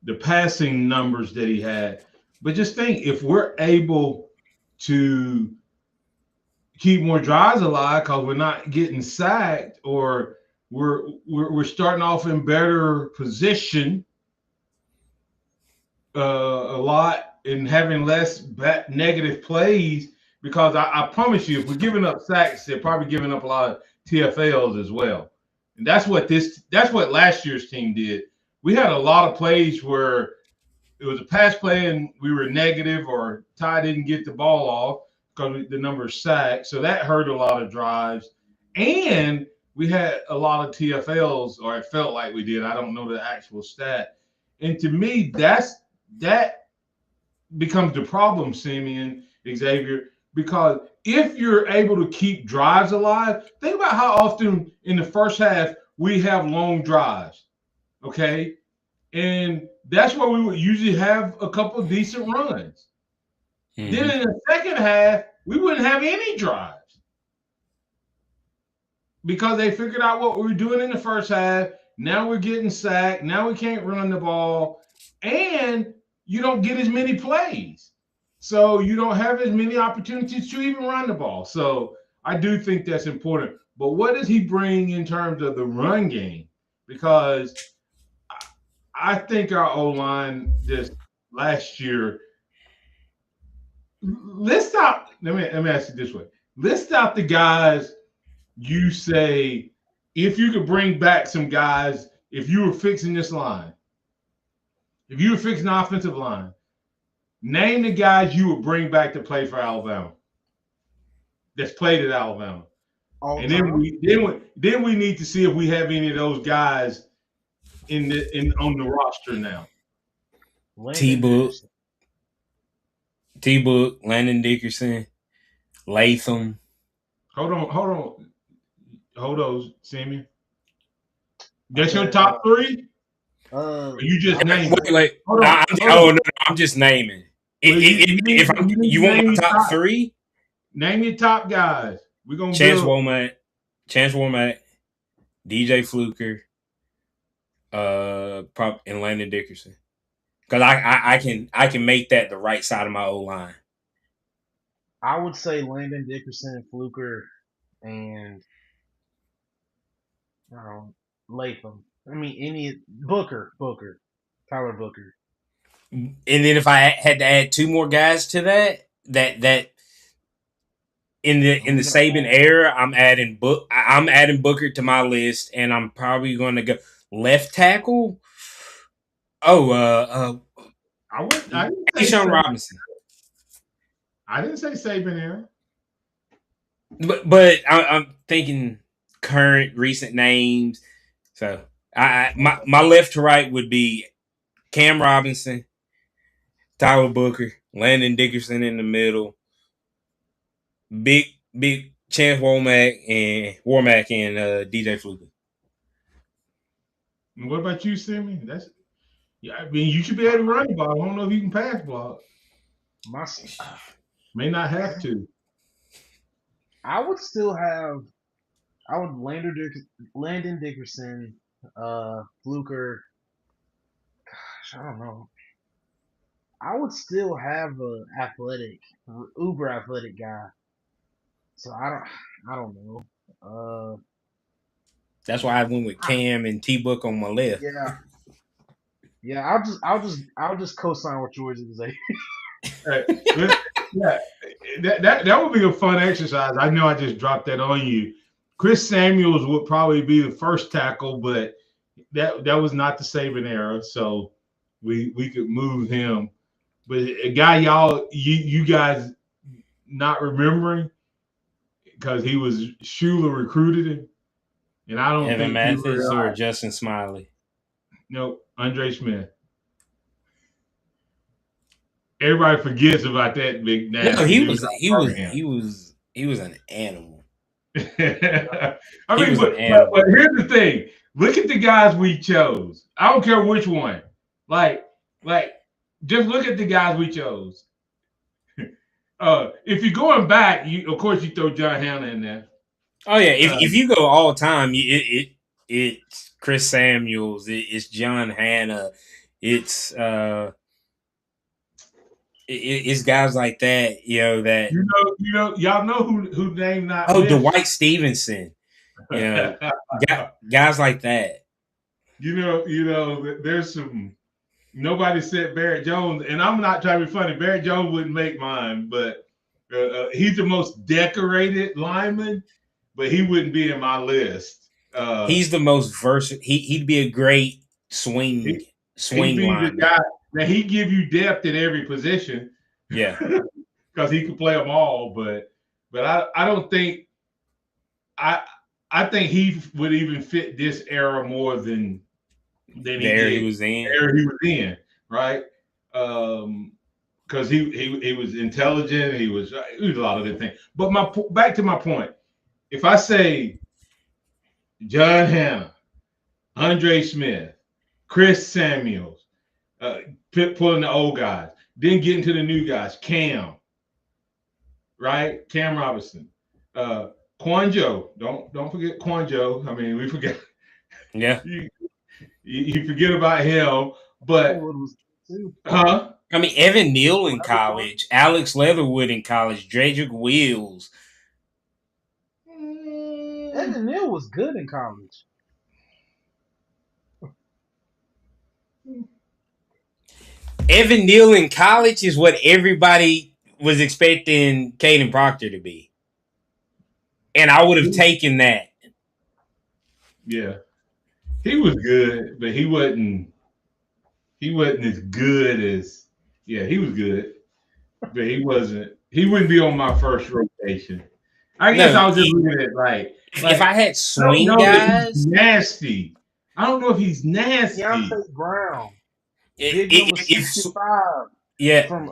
the passing numbers that he had, but just think if we're able to keep more drives alive because we're not getting sacked or we're starting off in better position a lot and having less negative plays because I promise you if we're giving up sacks they're probably giving up a lot of TFLs as well, and that's what last year's team did. We had a lot of plays where it was a pass play and we were negative or Ty didn't get the ball off because the number of sacks. So that hurt a lot of drives. And we had a lot of TFLs, or it felt like we did. I don't know the actual stat. And to me, that becomes the problem, Simeon, Xavier, because if you're able to keep drives alive, think about how often in the first half we have long drives. Okay. And that's where we would usually have a couple of decent runs. Then Mm-hmm. in the second half, we wouldn't have any drives because they figured out what we were doing in the first half. Now we're getting sacked. Now we can't run the ball. and you don't get as many plays. So you don't have as many opportunities to even run the ball. So I do think that's important. But what does he bring in terms of the run game? Because I think our O line this last year. List out. Let me ask you this way. List out the guys you say if you could bring back some guys. If you were fixing this line, if you were fixing the offensive line, name the guys you would bring back to play for Alabama. That's played at Alabama, All and then time. we need to see if we have any of those guys in on the roster now. T Landon Book, Dickerson. Landon Dickerson, Latham. Hold on, Sammy. That's your Okay. top three? Uh, Or you just I would named say it? Wait. Hold on, I, I'm, hold oh on. no, I'm just naming. Well, If I'm, you need you to want name my your top top. three, Name your top guys. We're gonna Chance build. Womack, DJ Fluker, and Landon Dickerson. Because I can make that the right side of my O line. I would say Landon Dickerson, Fluker, and Latham. I mean, any Booker, Tyler Booker. And then if I had to add two more guys to that in the Who you gonna Saban add? era, I'm adding Booker to my list, and I'm probably going to go left tackle. Oh, I didn't say Tayshaun Robinson. I didn't say Saban era. But I'm thinking current recent names. So my left to right would be Cam Robinson, Tyler Booker, Landon Dickerson in the middle, big Chance Warmack and DJ Fluker. And what about you, Sammy? That's yeah. I mean, you should be able to run the ball. I don't know if you can pass block. My, May not have to. I would still have. I would Landon Dickerson, Fluker. Gosh, I don't know. I would still have a uber athletic guy. So I don't know. That's why I went with I, Cam and T Book on my left. yeah, yeah. I'll just co-sign what yours is. Right. Yeah, that would be a fun exercise. I know I just dropped that on you. Chris Samuels would probably be the first tackle, but that was not the Saban era, so we could move him. But a guy you guys not remembering because he was Shula recruited him, and I don't Evan think people Mathis or realize. Justin Smiley. No, Andre Smith. Everybody forgets about that big No, nasty dude out of Birmingham. he was an animal. I He mean, was an but animal. here's the thing. Look at the guys we chose. I don't care which one. Like, just look at the guys we chose. If you're going back, of course you throw John Hannah in there. Oh yeah, if you go all time, it's Chris Samuels, it's John Hanna, it's it's guys like that, that Y'all know who name not missed. Dwight Stevenson, guys like that. There's some. Nobody said Barrett Jones, and I'm not trying to be funny. Barrett Jones wouldn't make mine, but he's the most decorated lineman, but he wouldn't be in my list. He's the most versatile. He'd be a great He'd swing be the lineman. guy. Now he give you depth in every position. Yeah, because he could play them all. But I don't think I think he would even fit this era more than he did he was in. the era he was in, right? Because he was intelligent. He was a lot of good things. But back to my point. If I say John Hannah, Andre Smith, Chris Samuels, pulling the old guys, then getting to the new guys, Cam, right? Cam Robinson, Quanjo. Don't forget Quanjo. I mean, we forget. Yeah, You forget about him. But Leatherwood was too. huh? I mean, Evan Neal in Leatherwood. college, Alex Leatherwood in college, Jedrick Wills. Mm, Evan Neal was good in college. Evan Neal in college is what everybody was expecting Caden Proctor to be. And I would have taken that. yeah, he was good, but he wasn't. He wasn't as good as. Yeah, he was good, but he wasn't. He wouldn't be on my first rotation. I guess No, I was just looking at if I like had I don't swing know that he's guys, nasty. I don't know if he's nasty. Deontay Brown, big number if 65 yeah, from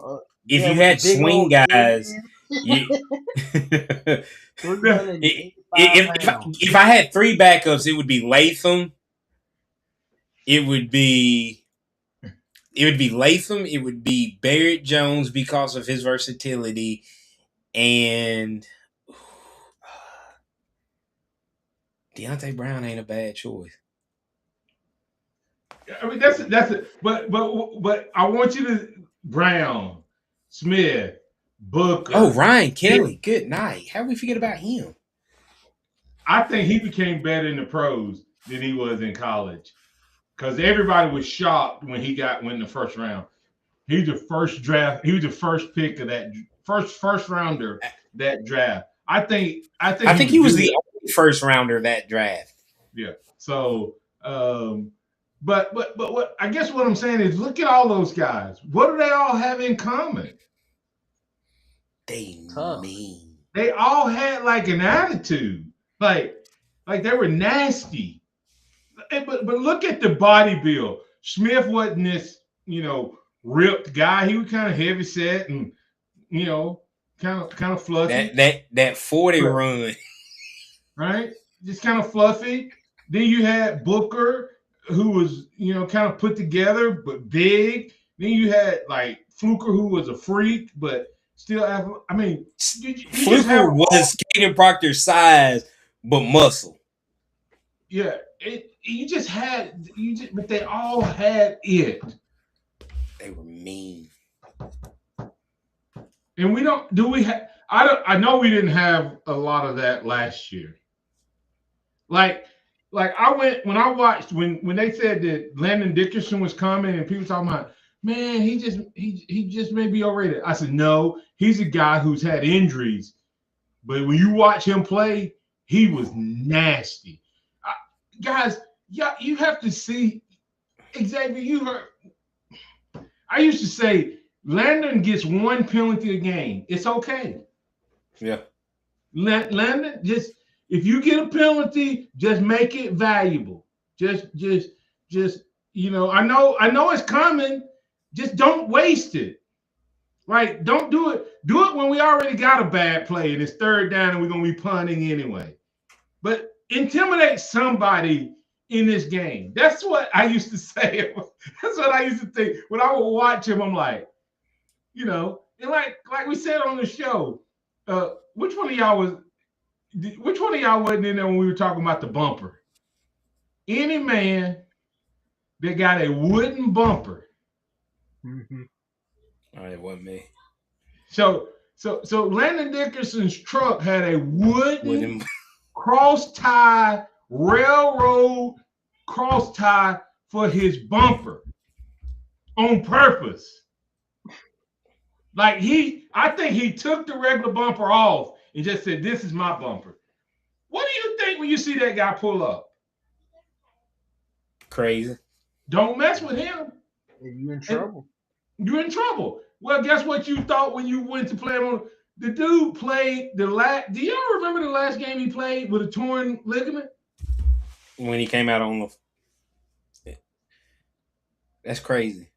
if yeah you with the had big swing old guys, chin, you, 385 if pounds. if I had three backups, it would be Latham. It would be Latham. It would be Barrett Jones because of his versatility, and Deontay Brown ain't a bad choice. I mean that's it. But I want you to Brown, Smith, Oh, Booker. Ryan Kelly. Good night. How we forget about him? I think he became better in the pros than he was in college because everybody was shocked when he went in the first round. He was the first draft. He was the first pick of that first rounder that draft. I think I he think was he was good. the only first rounder of that draft. Yeah. So, but what I guess what I'm saying is, look at all those guys. What do they all have in common? They Tough. mean. They all had like an attitude, like they were nasty. But look at the body build. Smith wasn't this ripped guy. He was kind of heavy set and kind of fluffy, That 40 but, run. right? Just kind of fluffy. Then you had Booker, who was kind of put together but big. Then you had like Fluker, who was a freak but still. I mean, you just Fluker have was Caden Proctor's size, but muscle. yeah. But they all had it. They were mean. And we don't do we have I know we didn't have a lot of that last year. Like I went when I watched when they said that Landon Dickerson was coming and people talking about, man, he just may be overrated. I said, no, he's a guy who's had injuries, but when you watch him play, he was nasty. Guys, yeah, you have to see Xavier. You heard I used to say Landon gets one penalty a game. It's okay. Yeah. Landon, just if you get a penalty, just make it valuable. Just I know it's coming. Just don't waste it. Right? Don't do it. Do it when we already got a bad play and it's third down and we're gonna be punting anyway. But intimidate somebody in this game. That's what I used to say. That's what I used to think. When I would watch him, I'm like, and like we said on the show, which one of y'all wasn't in there when we were talking about the bumper? Any man that got a wooden bumper. Mm-hmm. All right, it wasn't me. So Landon Dickerson's truck had a wooden Wooden. cross tie, railroad cross tie for his bumper on purpose. Like I think he took the regular bumper off and just said, "This is my bumper." What do you think when you see that guy pull up? Crazy. Don't mess with him. You in trouble. You're in trouble. Well, guess what you thought when you went to play him on? The dude played the last. Do y'all remember the last game he played with a torn ligament? When he came out on the. That's crazy.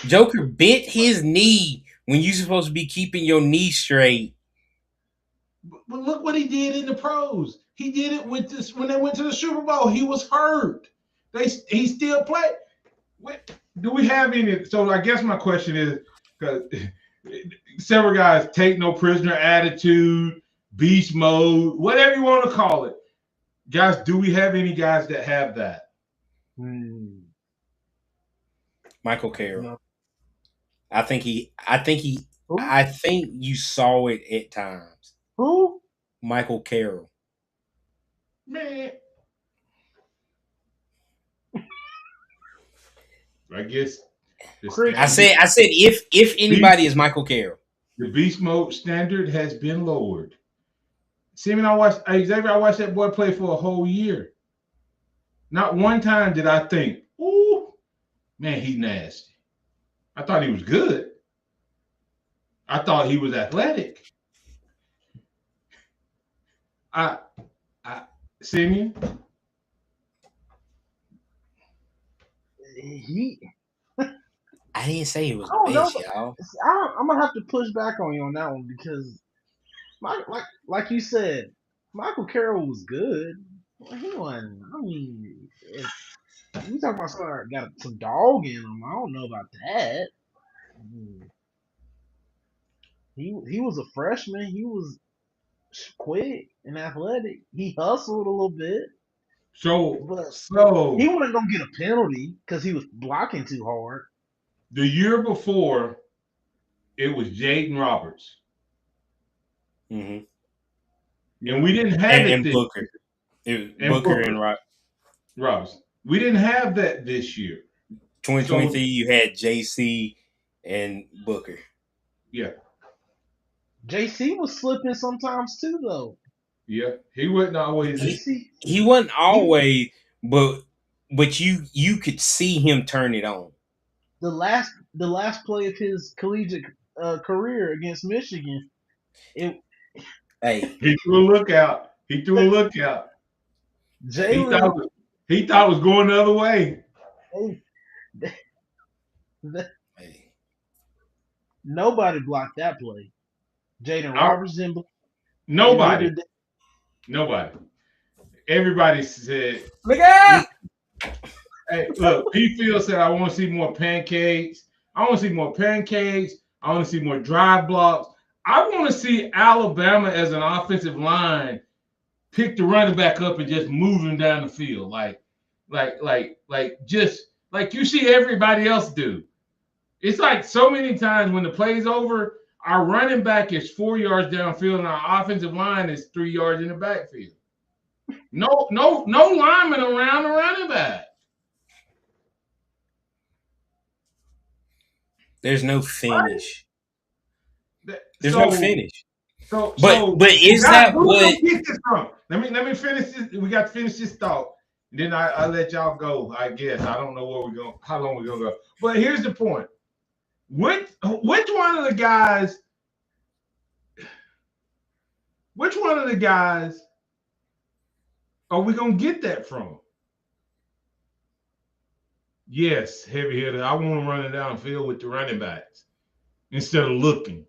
Joker bent his knee when you're supposed to be keeping your knee straight. But look what he did in the pros. He did it with this when they went to the Super Bowl. He was hurt. He still played. Do we have any? So I guess my question is because several guys take no prisoner attitude, beast mode, whatever you want to call it. Guys, do we have any guys that have that? Michael Carroll. No. I think he. I think he. Who? I think you saw it at times. Who? Michael Carroll. Man, I guess I Cricket. said. I said if beast, anybody is Michael Carroll. the beast mode standard has been lowered. See, I watched Xavier. I watched that boy play for a whole year. Not one time did I think, "Ooh, man, he's nasty." I thought he was good. I thought he was athletic. I, Simeon. He. I didn't say he was I the don't know. best, y'all. I'm gonna have to push back on you on that one because, like you said, Michael Carroll was good. He wasn't. I mean, if you talking about someone that got some dog in him, I don't know about that. I mean, he was a freshman. He was quick and athletic. He hustled a little bit, So, but he so wasn't gonna get a penalty because he was blocking too hard. the year before, it was Jaden Roberts, Mm-hmm. and we didn't have it And this Booker. It was and Booker and Roberts. We didn't have that this year. 2023. So You had JC and Booker. yeah, JC was slipping sometimes too, though. yeah, he wasn't always. JC, He wasn't he always, but you could see him turn it on. the last play of his collegiate career against Michigan, it Hey, He threw a lookout. He threw a lookout. He Jalen, thought he thought it was going the other way. they, hey. nobody blocked that play. Jaden I, Roberts didn't block, and nobody, neither did. nobody. Everybody said, Look out! "Hey, look." P. Field said, "I want to see more pancakes. I want to see more pancakes. I want to see more drive blocks. I want to see Alabama as an offensive line pick the running back up and just move him down the field, just like you see everybody else do." It's like so many times when the play's over, our running back is 4 yards downfield and our offensive line is 3 yards in the backfield. No lineman around the running back. There's no finish. Right? There's no finish. So But is that where we what? gonna get this from? Let me finish this. We got to finish this thought. And then I let y'all go. I guess I don't know how long we're gonna go. But here's the point. Which one of the guys? Which one of the guys are we gonna get that from? Yes, heavy hitter. I want to run it downfield with the running backs instead of looking.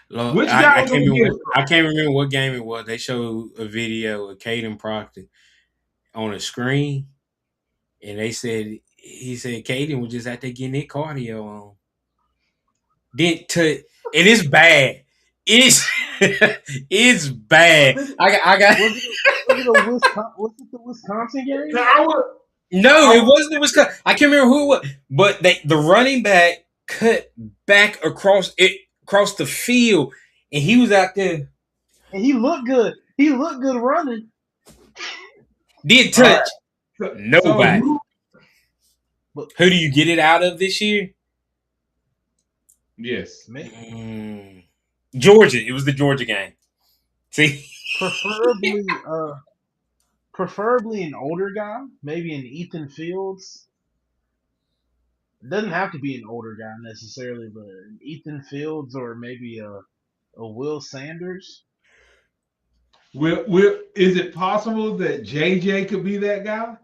Look, Which guy I we can't gonna get remember. it from? I can't remember what game it was. They showed a video of Caden Proctor on a screen, and he said Caden was just out there getting that cardio on. Didn't touch. It is bad. It's it's bad. Was it I got was it the Wisconsin game? Now, no. I It would, wasn't. It was. I can't remember who it was, but the running back cut back across the field, and he was out there. And he looked good. He looked good running. Did all right. touch So nobody. But Who do you get it out of this year? yes. Georgia. It was the Georgia game. See, preferably preferably an older guy, maybe an Ethan Fields. It doesn't have to be an older guy necessarily, but an Ethan Fields or maybe a Will Sanders. Is it possible that JJ could be that guy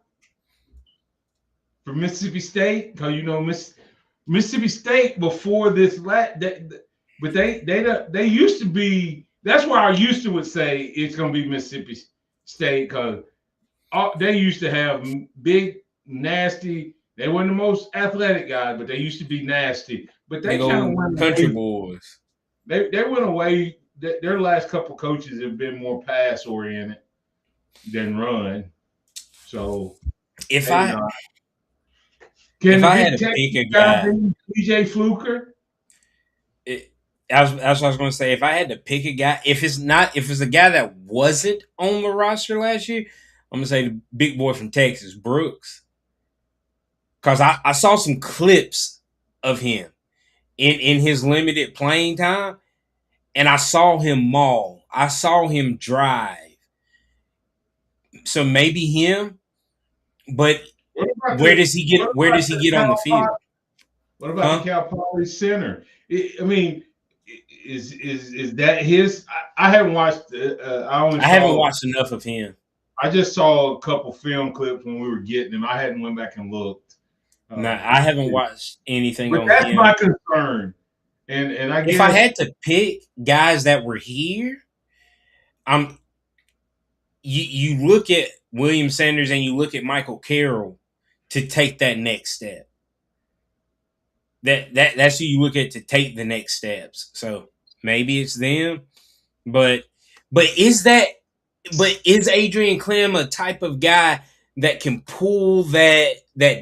for Mississippi State? Because Mississippi State before this but they used to be. That's why I used to would say it's going to be Mississippi State because they used to have big, nasty. They weren't the most athletic guys, but they used to be nasty. But they big kind of old went country away. boys. They went away. Their last couple coaches have been more pass oriented than run. So If maybe I not. Can if the I had Big to pick Texas a guy guy, be DJ Fluker? that's what I was going to say. If I had to pick a guy, if it's a guy that wasn't on the roster last year, I'm gonna say the big boy from Texas, Brooks, because I saw some clips of him in his limited playing time, and I saw him maul. I saw him drive. So maybe him, but What about where the does he get? what Where about does he the get on the Cal Poly, field? what about the Huh? Cal Poly center? I mean, is that his? I haven't watched. I only I haven't saw. watched enough of him. I just saw a couple film clips when we were getting him. I hadn't went back and looked. No, I To haven't see. watched anything But on that's my him. concern. And I If I guess had to pick guys that were here, I'm you look at William Sanders and you look at Michael Carroll to take that next step. That's who you look at to take the next steps. So maybe it's them, but but is that but is Adrian Clem a type of guy that can pull that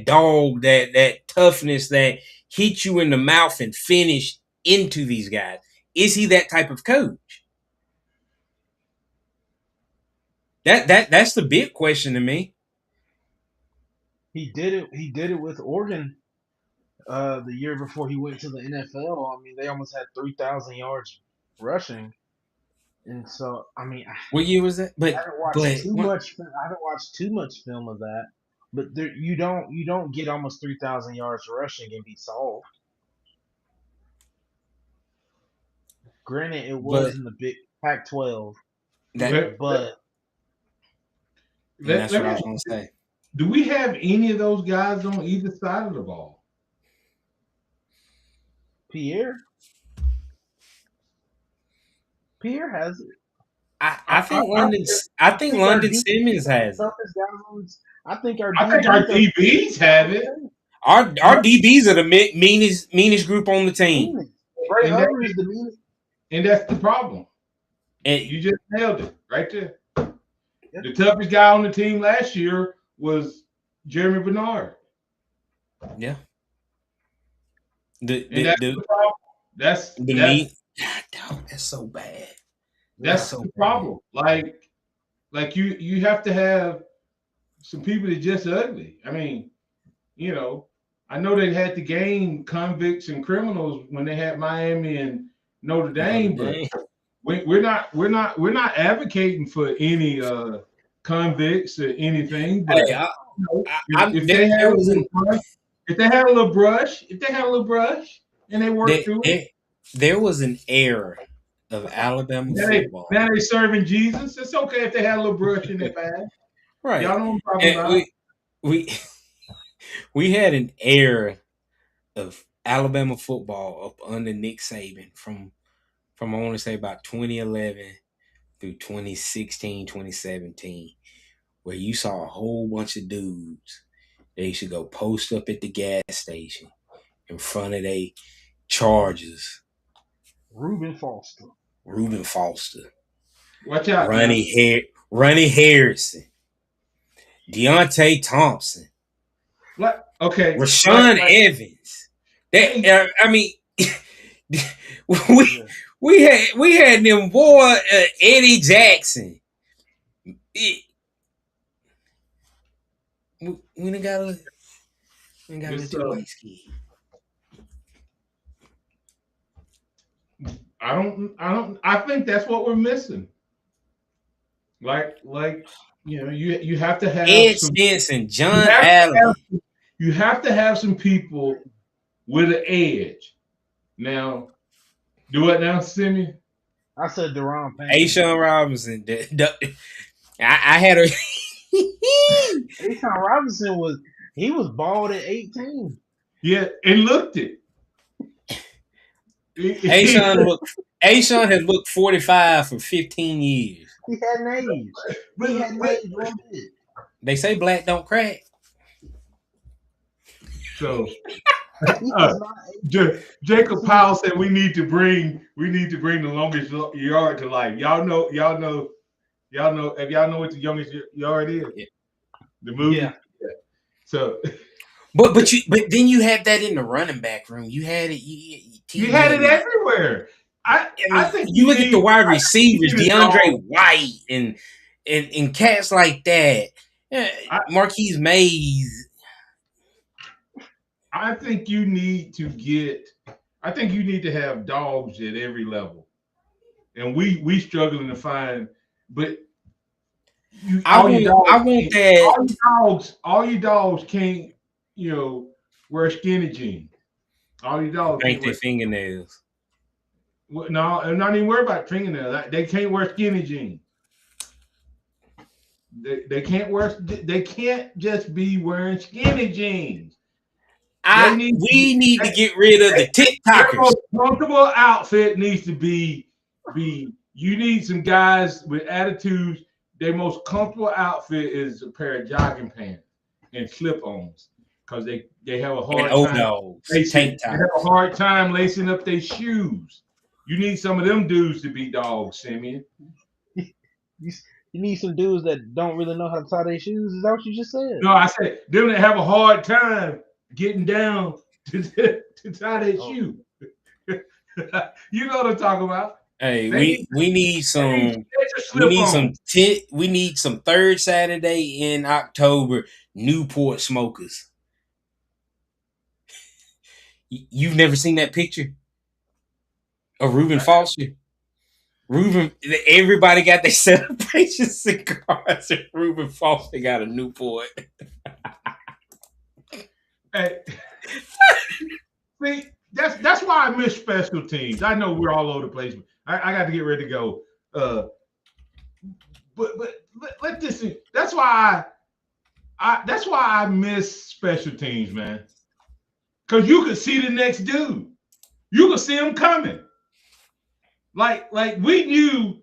dog, that toughness that hit you in the mouth and finish into these guys? Is he that type of coach? That's the big question to me. He did it. He did it with Oregon the year before he went to the NFL. I mean, they almost had 3,000 yards rushing, and so I mean, What year was that? I haven't watched But too what, much. I haven't watched too much film of that, but there, you don't get almost 3,000 yards rushing and be soft. Granted, it was but in the Big Pac-12, that let, but and let, that's let what I me was gonna say. do we have any of those guys on either side of the ball? Pierre, Pierre has it. I I, think I, I I think think our London DBs Simmons are the has it. toughest guys on. I think our I think our DBs are the DBs toughest guys have on the it. team. Our DBs are the meanest group on the team. Meanest. Bray And that Hubbard is the meanest. and that's the problem. And You just nailed it right there. Yeah. The toughest guy on the team last year was Jeremy Bernard. yeah, the And the that's the the problem. That's the that's mean. God, that's so bad. That's Yeah. that's so the bad. problem. Like you have to have some people that just ugly. I mean, you know, I know they had to gain convicts and criminals when they had Miami and Notre Notre Dame, but Dame. we're not advocating for any convicts or anything. But Hey, you know, if there, they had there a was little an brush, if they had a little brush and they worked through it, there, there was an era of Alabama now they football, now they serving Jesus. It's okay if they had a little brush in their past. right? Y'all know what I'm talking And about. we we had an era of Alabama football up under Nick Saban from I want to say about 2011 through 2016, 2017, where you saw a whole bunch of dudes. They used to go post up at the gas station in front of they Chargers, Reuben Foster. Reuben Foster, Watch out now. Ronnie Harrison, Deontay Thompson, Okay, Rashawn Evans. That hey, I mean, we Yeah. we had them boy Eddie Jackson. It, we done got a this little light skin. I think that's what we're missing. Like you have to have Ed some Stinson, you John have to Allen. have you have to have some people with an edge. Now, do it now, Simi. I said Deron Payne. Ashawn Robinson. I had a Ashawn Robinson was bald at 18. Yeah, and looked it. Ashawn had looked 45 for 15 years. He hadn't aged. but, He hadn't but aged one bit. They say black don't crack. so He has not aged. Jacob Powell said we need to bring the longest yard to life. If y'all know what the youngest yard is, Yeah. the movie. Yeah. So but then you had that in the running back room. You had it. You had it Tillman. everywhere. I I I mean, think you you look at the need. wide I think you receivers, need a dog. DeAndre White and cats like that. I, Marquise Mays. I think you need to get. I think you need to have dogs at every level, and we struggling to find. But you all your I dogs want can't. that All your dogs can't. You know, wear skinny jeans. All your dogs paint can't their wear. fingernails. No, I'm not even worried about fingernails. They can't wear skinny jeans. They can't wear. They can't just be wearing skinny jeans. They need to be. We need to get rid of the Their TikTokers. most comfortable outfit needs to be. You need some guys with attitudes. Their most comfortable outfit is a pair of jogging pants and slip-ons because they have a And hard old time dogs, lacing. tank They have a tops. hard time lacing up their shoes. You need some of them dudes to be dogs, Simeon. You, you need some dudes that don't really know how to tie their shoes. Is that what you just said? No, I said them that have a hard time getting down to tie their Oh, shoe. You know what I'm talking about. Hey, They need we need they need some to slip on. we need some third Saturday in October Newport smokers. You've never seen that picture of Reuben Foster? Reuben, everybody got their celebration cigars, and Reuben Foster got a Newport. Hey, see, that's why I miss special teams. I know we're all over the place. I got to get ready to go. But let this. That's why that's why I miss special teams, man. Because you could see the next dude. You could see him coming. Like we knew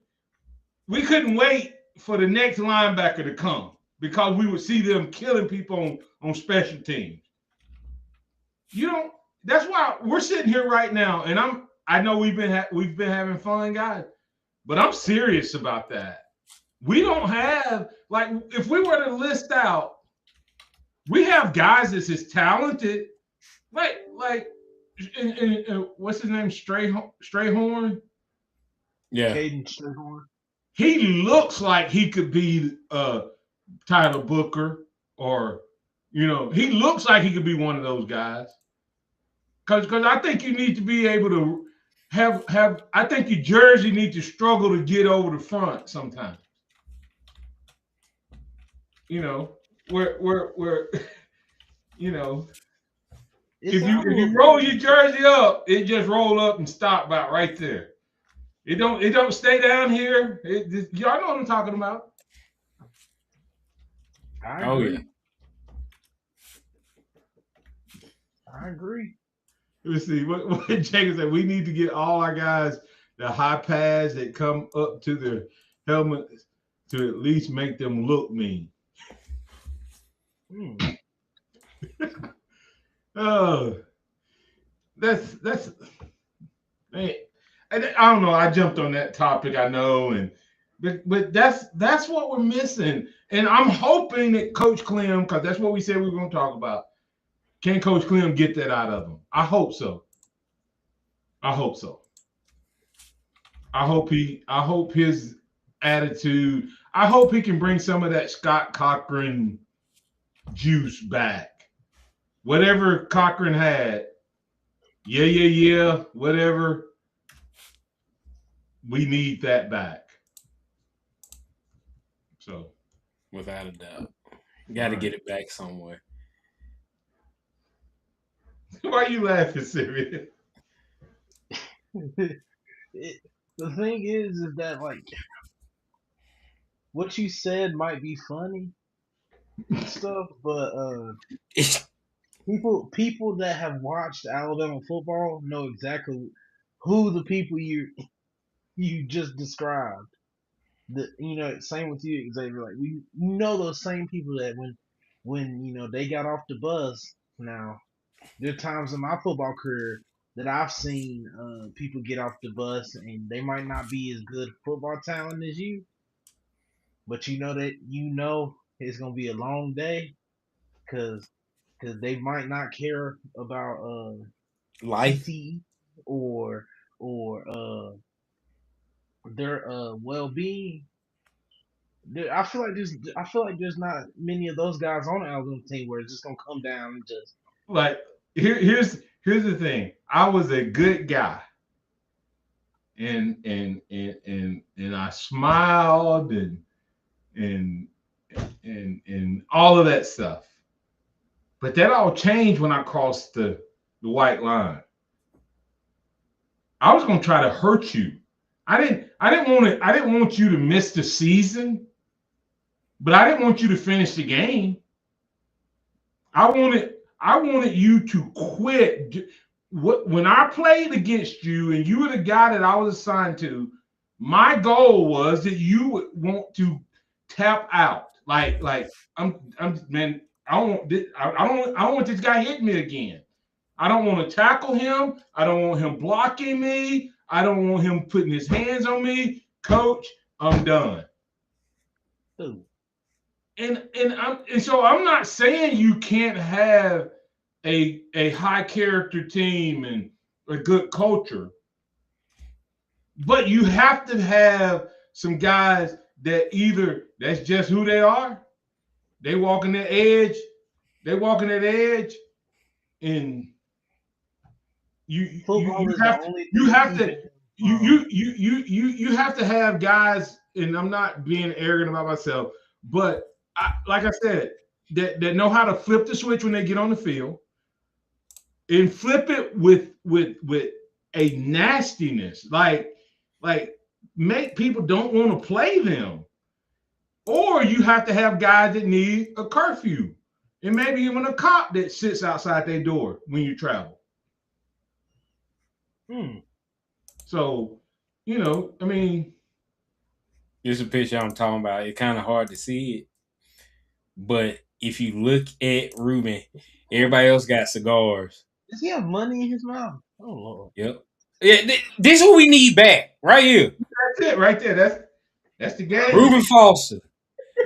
we couldn't wait for the next linebacker to come because we would see them killing people on special teams. You know, that's why we're sitting here right now, and I know we've been having fun, guys, but I'm serious about that. We don't have like if we were to list out, we have guys that's as talented, like and what's his name, Strayhorn. Yeah, Caden Strayhorn. He looks like he could be Tyler Booker, or he looks like he could be one of those guys. Because I think you need to be able to have. I think your jersey needs to struggle to get over the front sometimes. You know, where you know It's if you our roll your jersey up, it just roll up and stop about right there. It don't stay down here. Y'all know what I'm talking about. I oh yeah. agree. I agree. Let's see what Jacob said. We need to get all our guys the high pads that come up to their helmets to at least make them look mean. Hmm. Oh, that's man. I don't know. I jumped on that topic. I know, but that's what we're missing. And I'm hoping that Coach Clem, because that's what we said we were going to talk about. Can Coach Clem get that out of him? I hope so. I hope so. I hope his attitude. I hope he can bring some of that Scott Cochran juice back. Whatever Cochran had, yeah, whatever. We need that back. So, Without a doubt, all got to right. get it back somewhere. Why are you laughing, Siri? The thing is that like what you said might be funny and stuff, but people that have watched Alabama football know exactly who the people you just described. Same with you, Xavier. Like we know those same people that when they got off the bus. Now there are times in my football career that I've seen people get off the bus and they might not be as good football talent as you, but you know that it's gonna be a long day because because they might not care about Life. PT or their well being. I feel like there's not many of those guys on the Alabama team where it's just gonna come down and just Like here's the thing. I was a good guy, and I smiled and and all of that stuff. But that all changed when I crossed the white line. I was gonna try to hurt you. I didn't want you to miss the season, but I didn't want you to finish the game. I wanted you to quit. When I played against you and you were the guy that I was assigned to, my goal was that you would want to tap out. Like I'm man, I don't want this, I don't want this guy hitting me again. I don't want to tackle him. I don't want him blocking me. I don't want him putting his hands on me. Coach, I'm done. ooh, And so I'm not saying you can't have a high character team and a good culture, but you have to have some guys that either that's just who they are. They walking that edge. They walking that edge, and football you is the have to only you thing have to keeping um you have to have guys, and I'm not being arrogant about myself, but like I said, that know how to flip the switch when they get on the field and flip it with a nastiness, like make people don't want to play them. Or you have to have guys that need a curfew, and maybe even a cop that sits outside their door when you travel. hmm, So, I mean, This is a picture I'm talking about. It's kind of hard to see it, but if you look at Ruben, everybody else got cigars. does he have money in his mouth? Oh Lord. Yep. Yeah, this is what we need back right here. that's it right there. That's the game. Ruben Foster,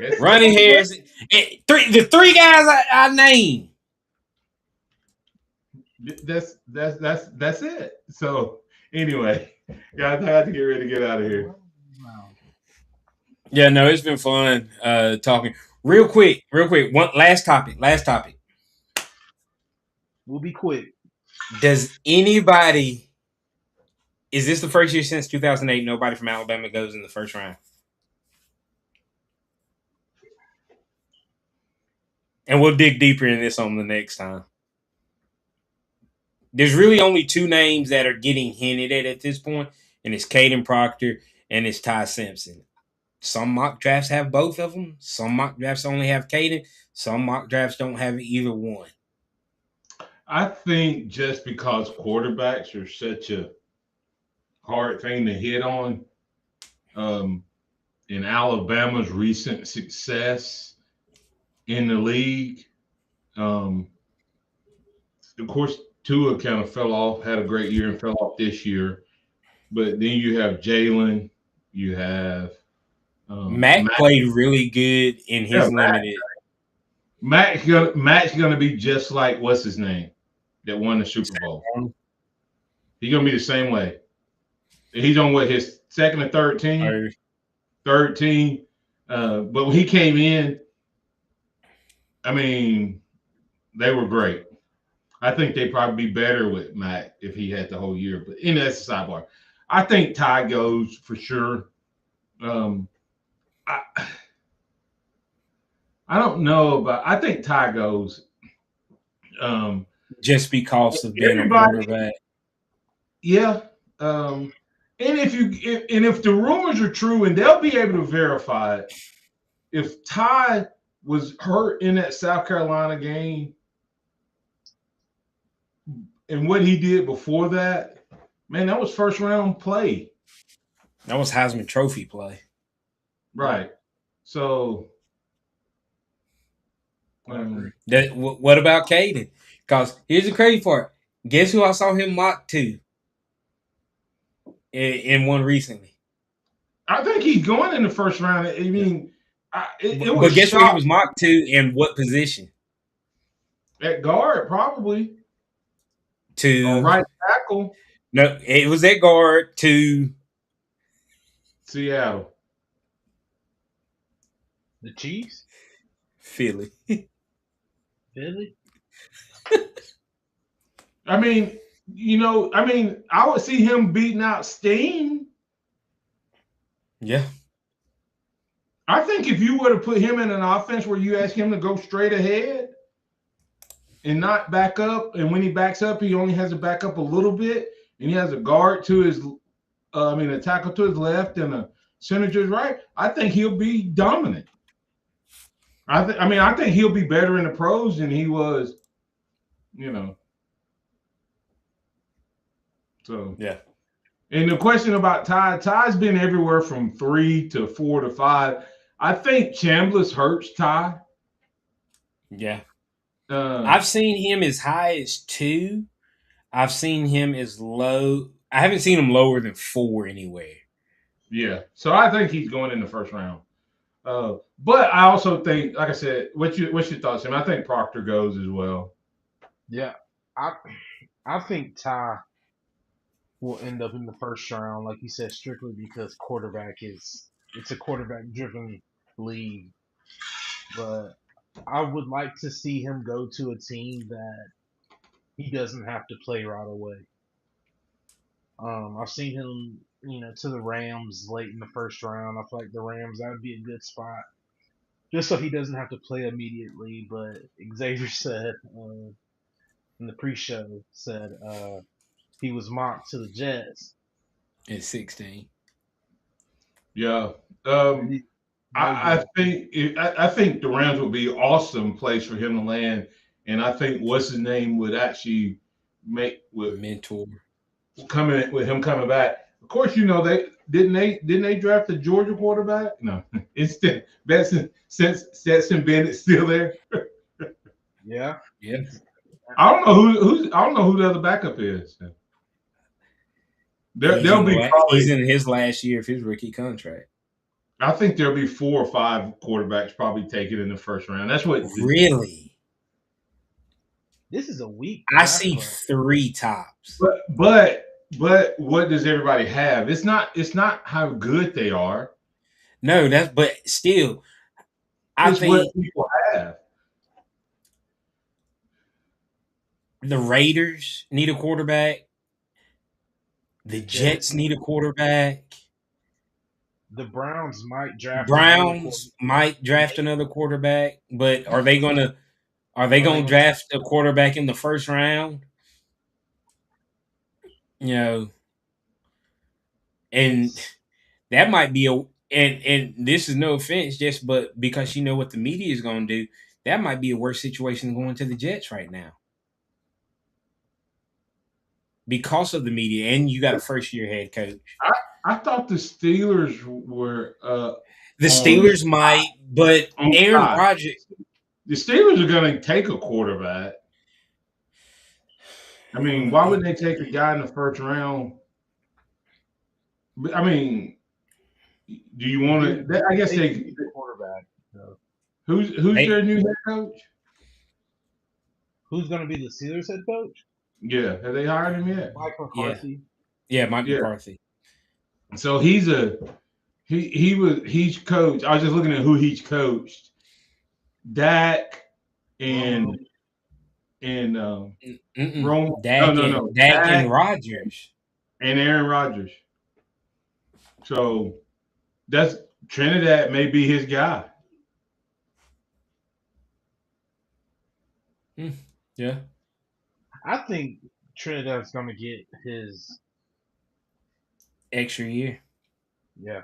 That's Ronnie Harris, the three guys I named. that's it. So anyway, guys, I had to get ready to get out of here. Wow. Yeah, no, it's been fun talking. Real quick. One last topic. We'll be quick. Does anybody? Is this the first year since 2008 nobody from Alabama goes in the first round? And we'll dig deeper in this on the next time. There's really only two names that are getting hinted at this point, and it's Caden Proctor and it's Ty Simpson. Some mock drafts have both of them. Some mock drafts only have Caden. Some mock drafts don't have either one. I think just because quarterbacks are such a hard thing to hit on, in Alabama's recent success in the league, of course, Tua kind of fell off, had a great year and fell off this year. But then you have Jalen, you have Mac played really good in his limited. Matt's gonna be just like what's his name that won the Super Bowl. He's gonna be the same way. He's on what, his second or third team? Third team. But when he came in, I mean, they were great. I think they'd probably be better with Matt if he had the whole year. But that's a sidebar. I think Ty goes for sure. I don't know, but I think Ty goes. Just because of being a quarterback. Yeah. And if the rumors are true, and they'll be able to verify it, if Ty was hurt in that South Carolina game and what he did before that, man, that was first round play. That was Heisman Trophy play. Right. So what about Caden? Because here's the crazy part. Guess who I saw him mock to in one recently? I think he's going in the first round. I mean, but guess where he was mocked to and what position? At guard, probably. Or to right tackle, no, it was at guard to Seattle. The Chiefs, Philly. Philly. I mean, I would see him beating out Steen. Yeah, I think if you were to put him in an offense where you ask him to go straight ahead and not back up, and when he backs up, he only has to back up a little bit, and he has a guard to his, a tackle to his left and a center to his right. I think he'll be dominant. I think he'll be better in the pros than he was, you know. So yeah, And the question about Ty's been everywhere from 3 to 4 to 5. I think Chambliss hurts Ty. yeah. Uh, I've seen him as high as 2. I've seen him as low. I haven't seen him lower than 4 anywhere. yeah, so I think he's going in the first round. But I also think, like I said, what's your thoughts? I think Proctor goes as well. Yeah, I I think Ty will end up in the first round, like you said, strictly because it's a quarterback driven league. But I would like to see him go to a team that he doesn't have to play right away. I've seen him, to the Rams late in the first round. I feel like the Rams that would be a good spot, just so he doesn't have to play immediately. But Xavier said in the pre-show said he was mocked to the Jets. At 16. Yeah. And he, no I good. think I think the Rams would be an awesome place for him to land, and I think what's his name would actually make would Mentor. coming with him coming back. Of course, they draft the Georgia quarterback? No, it's Stetson Bennett still there. Yeah, Yeah. I don't know who the other backup is. There'll be He's probably in his last year of his rookie contract. I think there'll be 4 or 5 quarterbacks probably taken in the first round. That's what Really? this is a weak I draft see class. 3 tops. but what does everybody have? It's not how good they are. No, but still, I It's what think people have. the Raiders need a quarterback. The Jets need a quarterback. The Browns might draft another Browns quarterback. might draft another quarterback, but are they gonna Are they going to? draft a quarterback in the first round? You know, and that might be and this is no offense, just but because you know what the media is gonna do, that might be a worse situation than going to the Jets right now. Because of the media, and you got a first year head coach. I thought the Steelers were The on Steelers might, but Aaron side. Rodgers. The Steelers are going to take a quarterback. I mean, why would they take a guy in the first round? I mean, do you want to? I guess They do they. need a quarterback. So. Who's They, their new head coach? Who's going to be the Steelers head coach? Yeah, have they hired him yet? Mike yeah, McCarthy. yeah, Mike Yeah. McCarthy. So he's coached. I was just looking at who he's coached. Dak and Rome. No. Dak and Dak Rodgers. and Aaron Rodgers. So that's Trinidad may be his guy. Yeah. I think Trinidad's going to get his. Extra year. Yeah.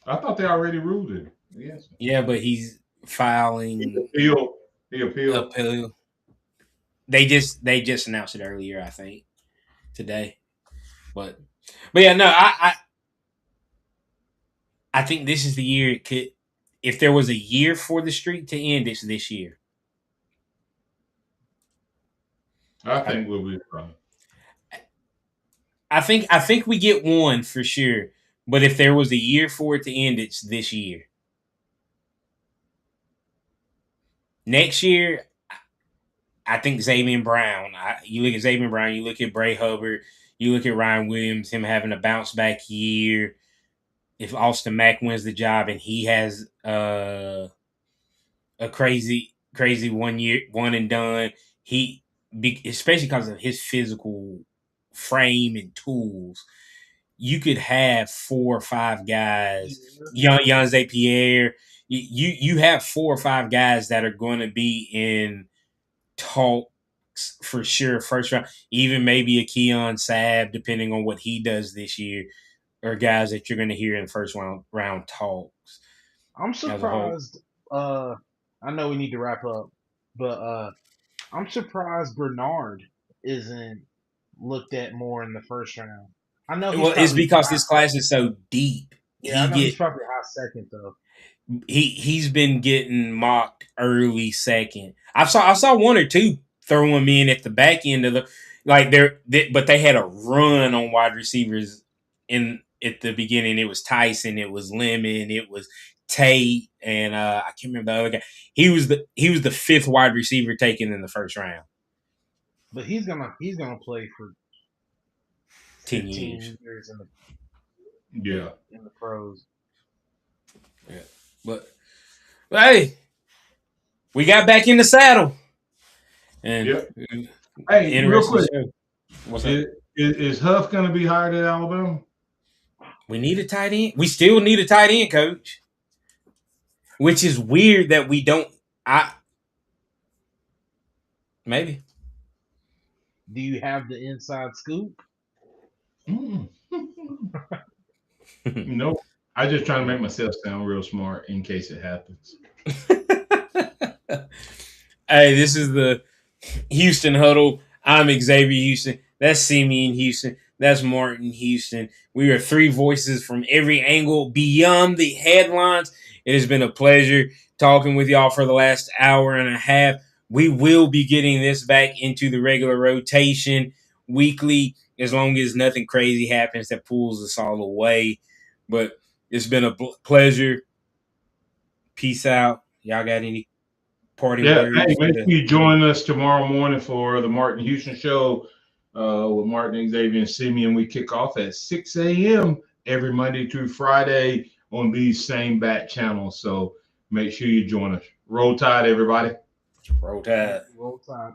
I thought they already ruled it. Yes. Yeah, but he's filing He appealed. appeal. They just announced it earlier, I think, today. But yeah, no, I think this is the year it could. If there was a year for the streak to end, it's this year. I think we'll be fine. I think we get one for sure. But if there was a year for it to end, it's this year. Next year, I think Xavier Brown. You look at Xavier Brown. You look at Bray Hubbard. You look at Ryan Williams. Him having a bounce back year. If Austin Mack wins the job and he has a crazy 1 year one and done, especially because of his physical frame and tools, you could have 4 or 5 guys. Jan Pierre. You have 4 or 5 guys that are going to be in talks for sure first round. Even maybe a Keon Sabb, depending on what he does this year, or guys that you're going to hear in first round talks I'm as a whole. surprised. I know we need to wrap up, but I'm surprised Bernard isn't looked at more in the first round. I know he's Well, it's probably because high this class second. is so deep. Yeah, I He know he's get probably high second though. he's been getting mocked early second. I saw 1 or 2 throw him in at the back end of the but they had a run on wide receivers in at the beginning. It was Tyson, it was Lemon, it was Tate, and I can't remember the other guy. He was the 5th wide receiver taken in the first round. But he's gonna play for 10 years. 15 years in the Yeah. in the pros. Yeah, but hey, we got back in the saddle. And Yep. Hey, real interesting quick, show. What's up? is Huff going to be hired at Alabama? We need a tight end. We still need a tight end, coach. Which is weird that we don't. Maybe. Do you have the inside scoop? Nope. I just trying to make myself sound real smart in case it happens. Hey, this is the Houston Huddle. I'm Xavier Houston. That's Simeon Houston. That's Martin Houston. We are 3 voices from every angle beyond the headlines. It has been a pleasure talking with y'all for the last hour and a half. We will be getting this back into the regular rotation weekly, as long as nothing crazy happens that pulls us all away. But it's been a pleasure. Peace out. Y'all got any parting Yeah. Hey, words? make sure you join us tomorrow morning for the Martin Houston Show with Martin, Xavier, and Simeon. We kick off at 6 a.m. every Monday through Friday on these same bat channels. So make sure you join us. Roll Tide, everybody. Roll Tide. Roll Tide.